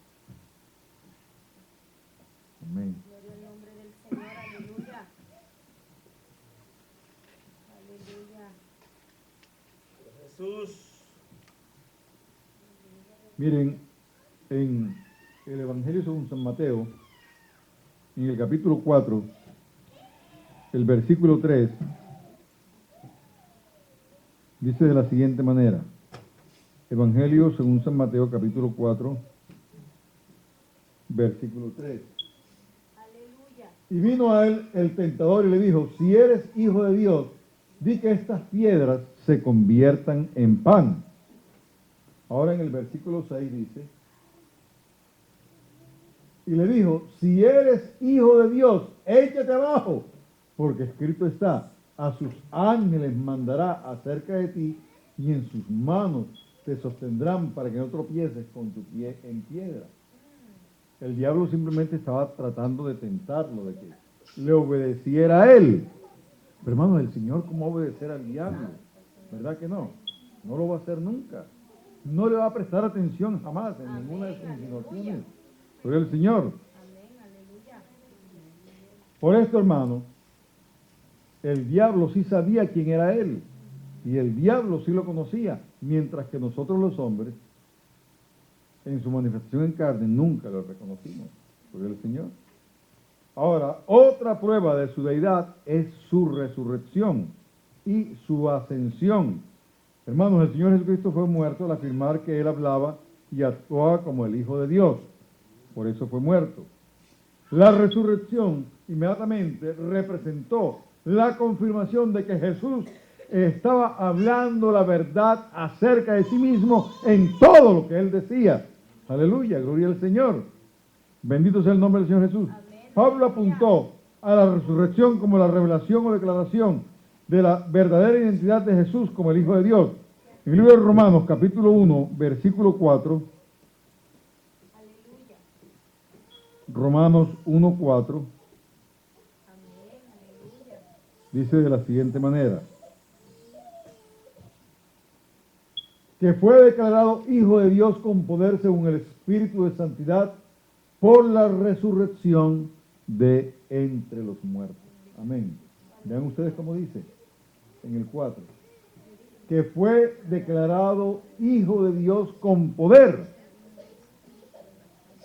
A: Amén.
B: Gloria al nombre del Señor, aleluya. Aleluya.
C: Jesús.
A: Miren, en el Evangelio según San Mateo, en el capítulo 4, el versículo 3, dice de la siguiente manera. Evangelio según San Mateo, capítulo 4, versículo 3.
B: Aleluya.
A: Y vino a él el tentador y le dijo, si eres hijo de Dios, di que estas piedras se conviertan en pan. Ahora en el versículo 6 dice, y le dijo, si eres hijo de Dios, échate abajo, porque escrito está, a sus ángeles mandará acerca de ti, y en sus manos te sostendrán para que no tropieces con tu pie en piedra. El diablo simplemente estaba tratando de tentarlo, de que le obedeciera a él. Pero hermano, el Señor, ¿cómo obedecer al diablo? ¿Verdad que no? No lo va a hacer nunca. No le va a prestar atención jamás en ninguna de sus insinuaciones. Por el Señor.
B: Amén, aleluya.
A: Por esto, hermano, el diablo sí sabía quién era él. Y el diablo sí lo conocía. Mientras que nosotros los hombres, en su manifestación en carne, nunca lo reconocimos. Por el Señor. Ahora, otra prueba de su deidad es su resurrección y su ascensión. Hermanos, el Señor Jesucristo fue muerto al afirmar que Él hablaba y actuaba como el Hijo de Dios. Por eso fue muerto. La resurrección inmediatamente representó la confirmación de que Jesús estaba hablando la verdad acerca de sí mismo en todo lo que Él decía. Aleluya, gloria al Señor. Bendito sea el nombre del Señor Jesús.
B: Amén.
A: Pablo apuntó a la resurrección como la revelación o declaración de la verdadera identidad de Jesús como el Hijo de Dios. En el libro de Romanos, capítulo 1, versículo 4,
B: Aleluya.
A: Romanos 1, 4,
B: Amén, aleluya.
A: dice de la siguiente manera, que fue declarado Hijo de Dios con poder según el Espíritu de Santidad por la resurrección de entre los muertos. Amén. Vean ustedes cómo dice en el 4. Que fue declarado Hijo de Dios con poder,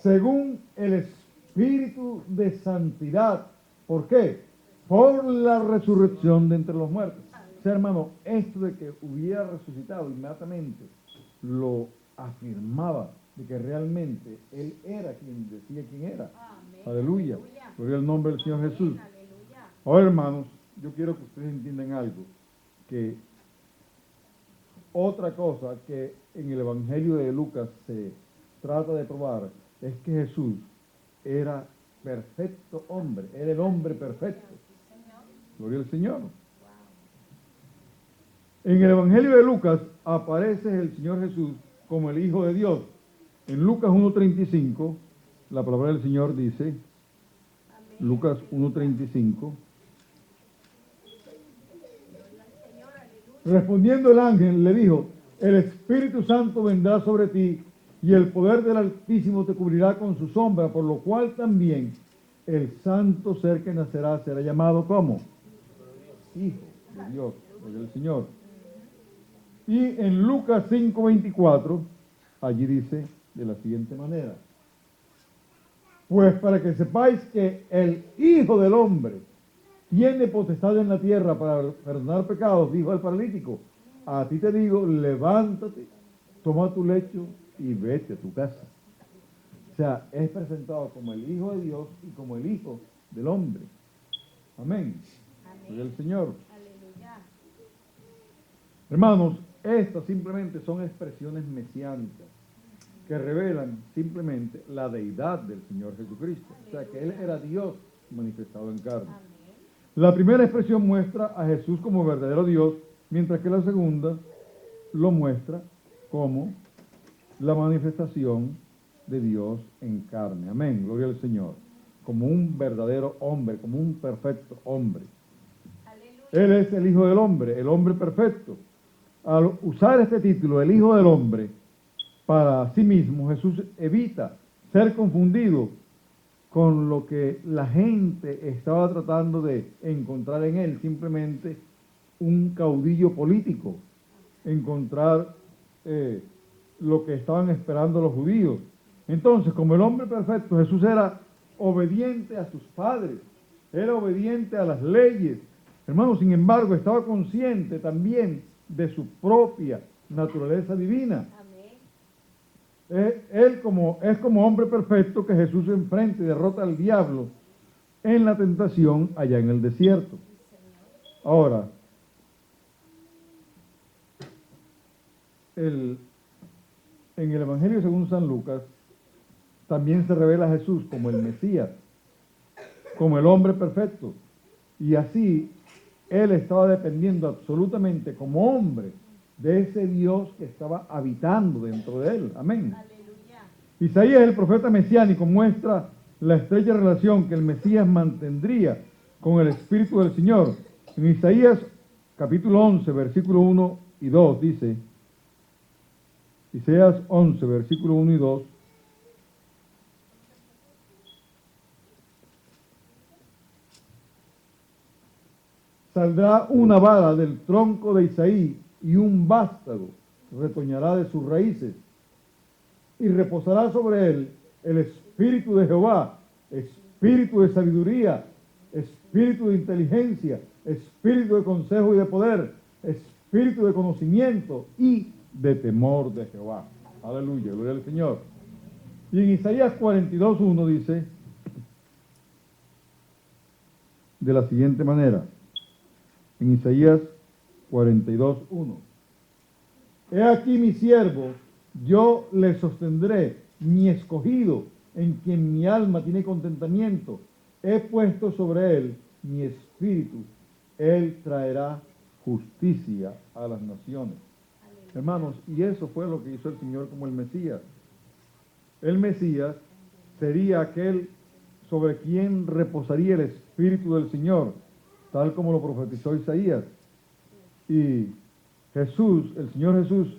A: según el Espíritu de Santidad. ¿Por qué? Por la resurrección de entre los muertos. O sea, hermano, esto de que hubiera resucitado inmediatamente lo afirmaba de que realmente Él era quien decía quién era.
B: Amén.
A: Aleluya. Gloria al nombre del Señor Jesús.
B: Aleluya.
A: Ahora, hermanos, yo quiero que ustedes entiendan algo, que otra cosa que en el Evangelio de Lucas se trata de probar es que Jesús era perfecto hombre, era el hombre perfecto. Gloria al Señor. En el Evangelio de Lucas aparece el Señor Jesús como el Hijo de Dios. En Lucas 1:35, la palabra del Señor dice, Lucas 1:35, respondiendo el ángel le dijo, el Espíritu Santo vendrá sobre ti y el poder del Altísimo te cubrirá con su sombra, por lo cual también el santo ser que nacerá será llamado ¿cómo? Hijo de Dios, del Señor. Y en Lucas 5:24, allí dice de la siguiente manera, pues para que sepáis que el Hijo del Hombre tiene potestad en la tierra para perdonar pecados, dijo al paralítico, a ti te digo, levántate, toma tu lecho y vete a tu casa. O sea, es presentado como el Hijo de Dios y como el Hijo del Hombre. Amén. Gloria al Señor.
B: Aleluya.
A: Hermanos, estas simplemente son expresiones mesiánicas que revelan simplemente la deidad del Señor Jesucristo. O sea, que Él era Dios manifestado en carne. La primera expresión muestra a Jesús como verdadero Dios, mientras que la segunda lo muestra como la manifestación de Dios en carne. Amén, gloria al Señor. Como un verdadero hombre, como un perfecto hombre. Él es el Hijo del Hombre, el hombre perfecto. Al usar este título, el Hijo del Hombre, para sí mismo, Jesús evita ser confundido con lo que la gente estaba tratando de encontrar en él, simplemente un caudillo político, encontrar lo que estaban esperando los judíos. Entonces, como el hombre perfecto, Jesús era obediente a sus padres, era obediente a las leyes. Hermanos, sin embargo, estaba consciente también de su propia naturaleza divina. Él es como hombre perfecto que Jesús enfrenta y derrota al diablo en la tentación allá en el desierto. Ahora, en el Evangelio según San Lucas también se revela a Jesús como el Mesías, como el hombre perfecto. Y así Él estaba dependiendo absolutamente como hombre de ese Dios que estaba habitando dentro de él. Amén. Aleluya. Isaías, el profeta mesiánico, muestra la estrecha relación que el Mesías mantendría con el Espíritu del Señor. En Isaías capítulo 11, versículo 1 y 2 dice, Isaías 11, versículo 1 y 2, saldrá una vara del tronco de Isaí y un vástago retoñará de sus raíces, y reposará sobre él el espíritu de Jehová, espíritu de sabiduría, espíritu de inteligencia, espíritu de consejo y de poder, espíritu de conocimiento y de temor de Jehová. Aleluya, gloria al Señor. Y en Isaías 42:1 dice de la siguiente manera, en Isaías 42:1. He aquí mi siervo, yo le sostendré, mi escogido, en quien mi alma tiene contentamiento. He puesto sobre él mi espíritu, él traerá justicia a las naciones. Hermanos, y eso fue lo que hizo el Señor como el Mesías. El Mesías sería aquel sobre quien reposaría el espíritu del Señor, tal como lo profetizó Isaías. Y Jesús, el Señor Jesús,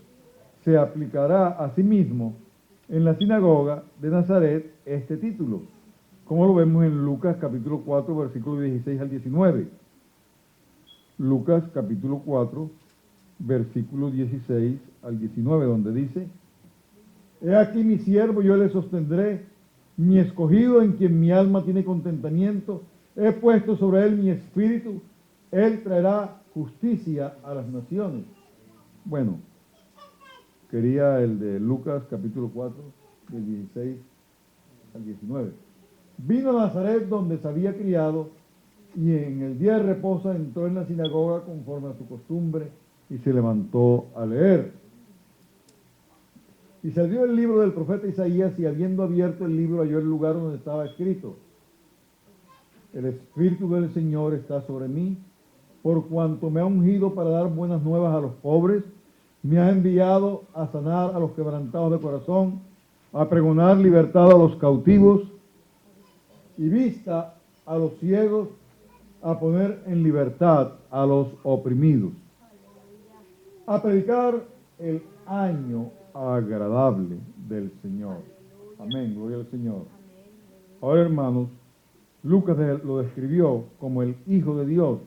A: se aplicará a sí mismo en la sinagoga de Nazaret este título, como lo vemos en Lucas capítulo 4, versículo 16 al 19. Lucas capítulo 4, versículo 16 al 19, donde dice, he aquí mi siervo, yo le sostendré, mi escogido en quien mi alma tiene contentamiento, he puesto sobre él mi espíritu, él traerá justicia a las naciones. Bueno, quería el de Lucas capítulo 4 del 16 al 19. Vino a Nazaret donde se había criado y en el día de reposo entró en la sinagoga conforme a su costumbre y se levantó a leer. Y salió el libro del profeta Isaías y habiendo abierto el libro halló el lugar donde estaba escrito: el Espíritu del Señor está sobre mí, por cuanto me ha ungido para dar buenas nuevas a los pobres, me ha enviado a sanar a los quebrantados de corazón, a pregonar libertad a los cautivos y vista a los ciegos, a poner en libertad a los oprimidos, a predicar el año agradable del Señor. Amén, gloria al Señor. Ahora, hermanos, Lucas lo describió como el Hijo de Dios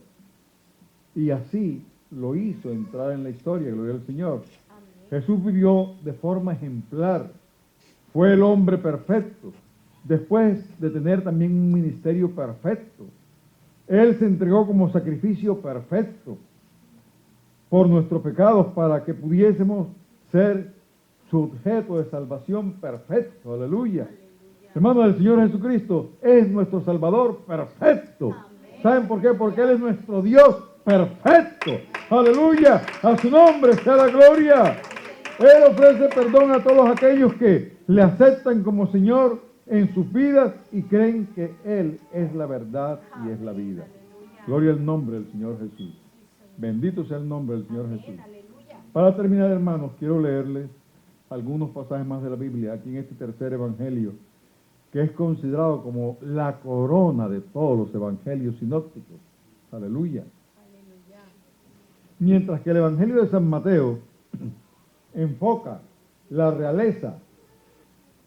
A: y así lo hizo entrar en la historia, gloria al Señor. Jesús vivió de forma ejemplar, fue el hombre perfecto, después de tener también un ministerio perfecto. Él se entregó como sacrificio perfecto por nuestros pecados para que pudiésemos ser su objeto de salvación perfecto. Aleluya. Hermanos, el Señor Jesucristo es nuestro Salvador perfecto. ¿Saben por qué? Porque Él es nuestro Dios perfecto. Aleluya. A su nombre sea la gloria. Él ofrece perdón a todos aquellos que le aceptan como Señor en sus vidas y creen que Él es la verdad y es la vida. Gloria al nombre del Señor Jesús. Bendito sea el nombre del Señor Jesús. Para terminar, hermanos, quiero leerles algunos pasajes más de la Biblia aquí en este tercer evangelio, que es considerado como la corona de todos los evangelios sinópticos. Aleluya. Mientras que el evangelio de San Mateo enfoca la realeza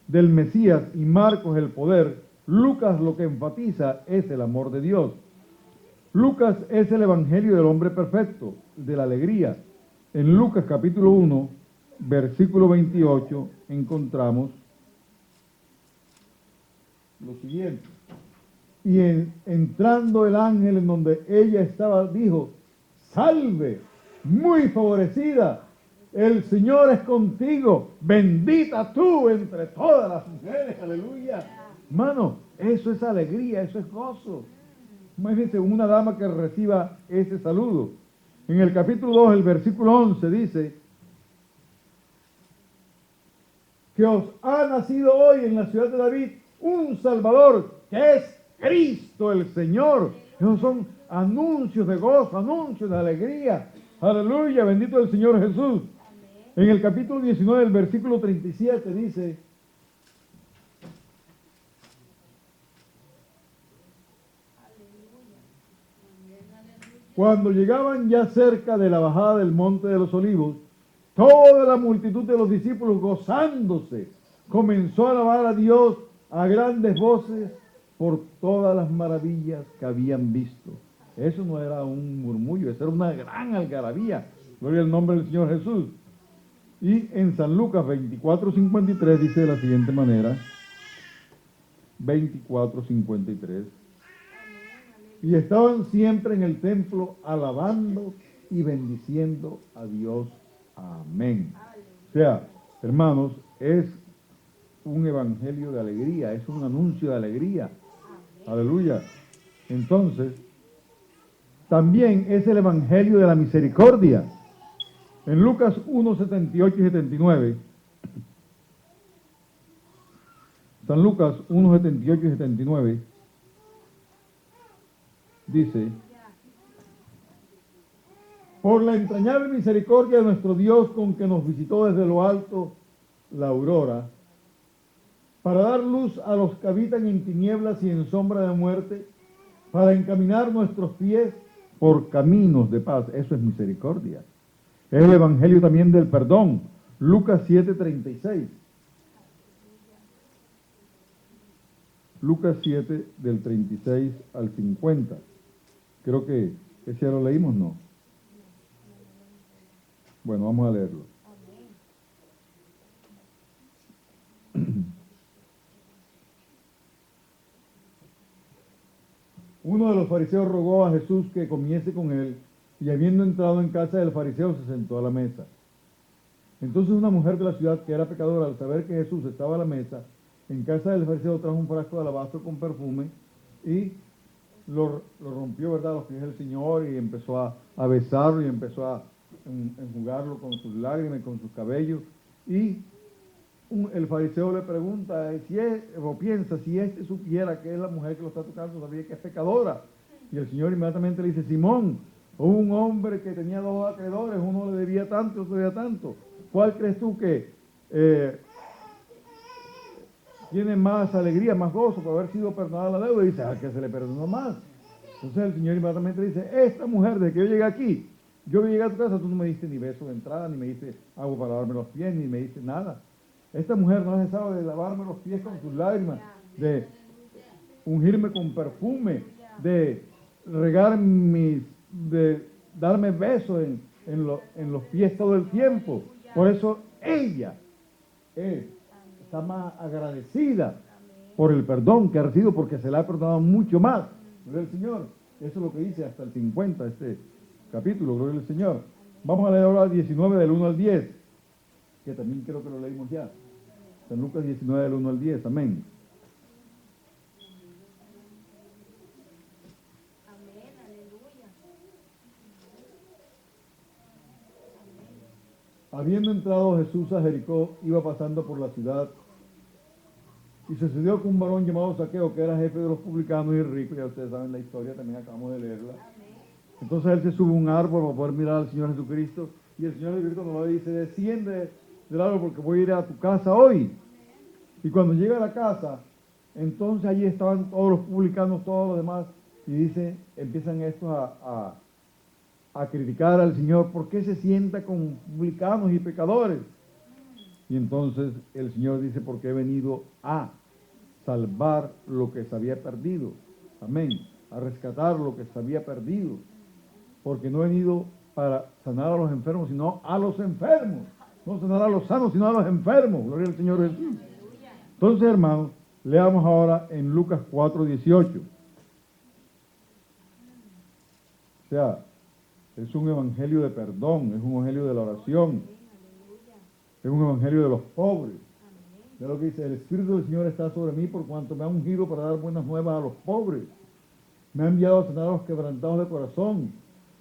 A: del Mesías y Marcos el poder, Lucas lo que enfatiza es el amor de Dios. Lucas es el evangelio del hombre perfecto, de la alegría. En Lucas capítulo 1, versículo 28, encontramos lo siguiente: y entrando el ángel en donde ella estaba, dijo: salve, muy favorecida, el Señor es contigo, bendita tú entre todas las mujeres. Aleluya. Hermano, eso es alegría, eso es gozo. Imagínense una dama que reciba ese saludo. En el capítulo 2, el versículo 11 dice que os ha nacido hoy en la ciudad de David un Salvador, que es Cristo el Señor. Esos son anuncios de gozo, anuncios de alegría. Aleluya, bendito el Señor Jesús. En el capítulo 19, el versículo 37 dice: cuando llegaban ya cerca de la bajada del monte de los olivos, toda la multitud de los discípulos, gozándose, comenzó a alabar a Dios a grandes voces por todas las maravillas que habían visto. Eso no era un murmullo, eso era una gran algarabía. Gloria al nombre del Señor Jesús. Y en San Lucas 24:53 dice de la siguiente manera: 24:53. Y estaban siempre en el templo alabando y bendiciendo a Dios. Amén. O sea, hermanos, es un evangelio de alegría, es un anuncio de alegría. Aleluya. Entonces, también es el evangelio de la misericordia. En Lucas 1:78 y 79, San Lucas 1:78 y 79, dice: por la entrañable misericordia de nuestro Dios, con que nos visitó desde lo alto la aurora, para dar luz a los que habitan en tinieblas y en sombra de muerte, para encaminar nuestros pies por caminos de paz. Eso es misericordia. Es el evangelio también del perdón. Lucas 7:36. Lucas 7, del 36 al 50. Creo que ese ya lo leímos, ¿no? Bueno, vamos a leerlo. Uno de los fariseos rogó a Jesús que comiese con él, y habiendo entrado en casa del fariseo se sentó a la mesa. Entonces una mujer de la ciudad que era pecadora, al saber que Jesús estaba a la mesa, en casa del fariseo trajo un frasco de alabastro con perfume y lo rompió, ¿verdad?, a los pies del Señor y empezó a besarlo y empezó a enjugarlo con sus lágrimas y con sus cabellos. Y el fariseo le pregunta, o piensa, si este supiera que es la mujer que lo está tocando, sabía que es pecadora. Y el Señor inmediatamente le dice, Simón, hubo un hombre que tenía dos acreedores, uno le debía tanto y otro debía tanto. ¿Cuál crees tú que tiene más alegría, más gozo por haber sido perdonada la deuda? Y dice, al que se le perdonó más. Entonces el Señor inmediatamente dice, esta mujer, desde que yo llegué aquí, yo llegué a tu casa, tú no me diste ni beso de entrada, ni me diste agua para lavarme los pies, ni me diste nada. Esta mujer no ha cesado de lavarme los pies con sus lágrimas, de ungirme con perfume, de regar de darme besos en los pies todo el tiempo. Por eso ella está más agradecida por el perdón que ha recibido, porque se le ha perdonado mucho más. Gloria al Señor. Eso es lo que dice hasta el 50, este capítulo, gloria al Señor. Vamos a leer ahora 19 del 1 al 10, que también creo que lo leímos ya. San Lucas 19 del 1 al 10, amén.
B: Amén, aleluya.
A: Habiendo entrado Jesús a Jericó, iba pasando por la ciudad, y sucedió que un varón llamado Zaqueo, que era jefe de los publicanos y rico, ya ustedes saben la historia, también acabamos de leerla. Entonces él se sube a un árbol para poder mirar al Señor Jesucristo, y el Señor Jesucristo nos lo dice, desciende del árbol porque voy a ir a tu casa hoy. Y cuando llega a la casa, entonces allí estaban todos los publicanos, todos los demás, y dice, empiezan estos a criticar al Señor, ¿por qué se sienta con publicanos y pecadores? Y entonces el Señor dice, porque he venido a salvar lo que se había perdido. Amén. A rescatar lo que se había perdido. Porque no he venido para sanar a los enfermos, sino a los enfermos. No sanar a los sanos, sino a los enfermos. Gloria al Señor Jesús. Entonces, hermanos, leamos ahora en Lucas 4:18. O sea, es un evangelio de perdón, es un evangelio de la oración, es un evangelio de los pobres. De lo que dice, el Espíritu del Señor está sobre mí por cuanto me ha ungido para dar buenas nuevas a los pobres. Me ha enviado a sanar a los quebrantados de corazón,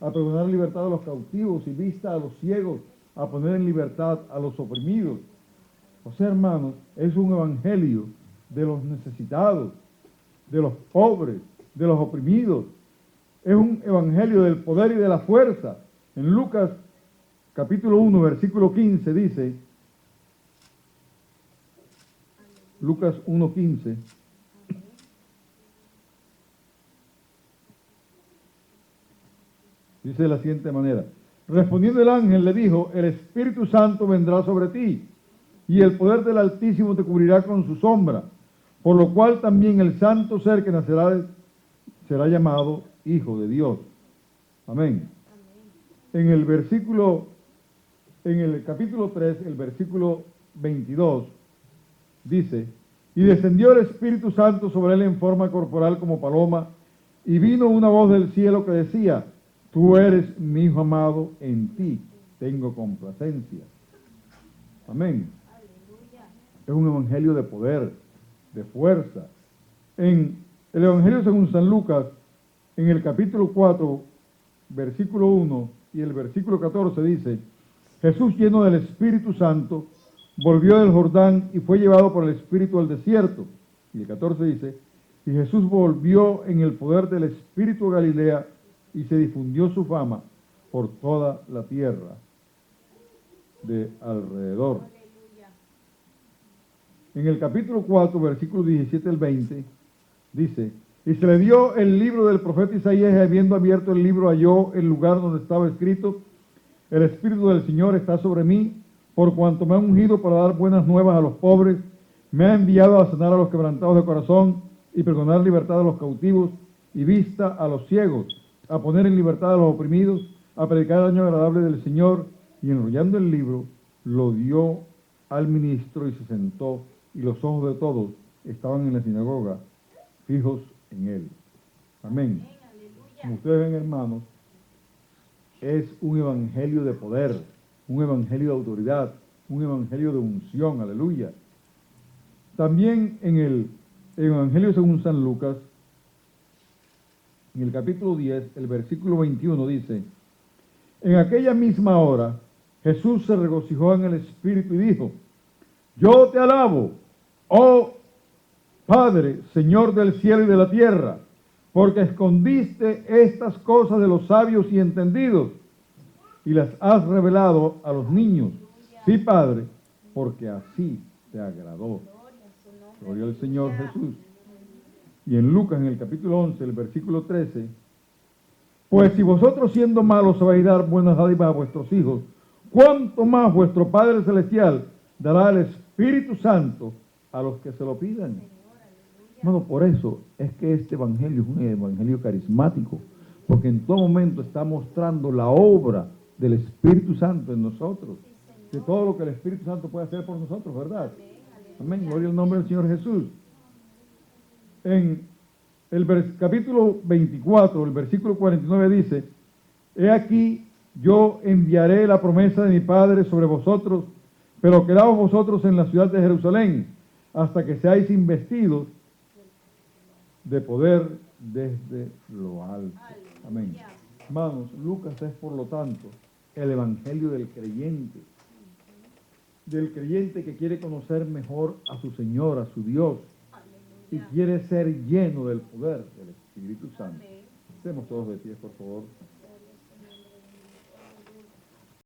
A: a pregonar libertad a los cautivos y vista a los ciegos, a poner en libertad a los oprimidos. O sea, hermanos, es un evangelio de los necesitados, de los pobres, de los oprimidos. Es un evangelio del poder y de la fuerza. En Lucas capítulo 1, versículo 15 dice, Lucas 1:15, dice de la siguiente manera, respondiendo el ángel le dijo, el Espíritu Santo vendrá sobre ti, y el poder del Altísimo te cubrirá con su sombra, por lo cual también el santo ser que nacerá será llamado Hijo de Dios. Amén. En el capítulo 3, el versículo 22, dice, y descendió el Espíritu Santo sobre él en forma corporal como paloma, y vino una voz del cielo que decía, tú eres mi Hijo amado, en ti tengo complacencia. Amén. Es un evangelio de poder, de fuerza. En el evangelio según San Lucas, en el capítulo 4, versículo 1 y el versículo 14 dice, Jesús lleno del Espíritu Santo, volvió del Jordán y fue llevado por el Espíritu al desierto. Y el 14 dice, y Jesús volvió en el poder del Espíritu a Galilea y se difundió su fama por toda la tierra de alrededor. En el capítulo 4, versículos 17 al 20, dice, y se le dio el libro del profeta Isaías, y habiendo abierto el libro halló el lugar donde estaba escrito, el Espíritu del Señor está sobre mí, por cuanto me ha ungido para dar buenas nuevas a los pobres, me ha enviado a sanar a los quebrantados de corazón y pregonar libertad a los cautivos y vista a los ciegos, a poner en libertad a los oprimidos, a predicar el año agradable del Señor. Y enrollando el libro, lo dio al ministro y se sentó, y los ojos de todos estaban en la sinagoga, fijos en él. Amén. Como ustedes ven, hermanos, es un evangelio de poder, un evangelio de autoridad, un evangelio de unción, aleluya. También en el Evangelio según San Lucas, en el capítulo 10, el versículo 21 dice: en aquella misma hora Jesús se regocijó en el Espíritu y dijo: yo te alabo, oh Padre, Señor del cielo y de la tierra, porque escondiste estas cosas de los sabios y entendidos y las has revelado a los niños. Sí, Padre, porque así te agradó. Gloria al Señor Jesús. Y en Lucas, en el capítulo 11, el versículo 13, pues si vosotros siendo malos sabéis dar buenas dádivas a vuestros hijos, ¿cuánto más vuestro Padre Celestial dará el Espíritu Santo a los que se lo pidan? Bueno, por eso es que este evangelio es un evangelio carismático, porque en todo momento está mostrando la obra del Espíritu Santo en nosotros, de todo lo que el Espíritu Santo puede hacer por nosotros, ¿verdad? Amén, gloria al nombre del Señor Jesús. En el capítulo 24, el versículo 49 dice: he aquí, yo enviaré la promesa de mi Padre sobre vosotros, pero quedaos vosotros en la ciudad de Jerusalén, hasta que seáis investidos de poder desde lo alto. Amén. Hermanos, Lucas es por lo tanto el evangelio del creyente que quiere conocer mejor a su Señor, a su Dios, y quiere ser lleno del poder del Espíritu Santo. Estemos todos de pie, por favor.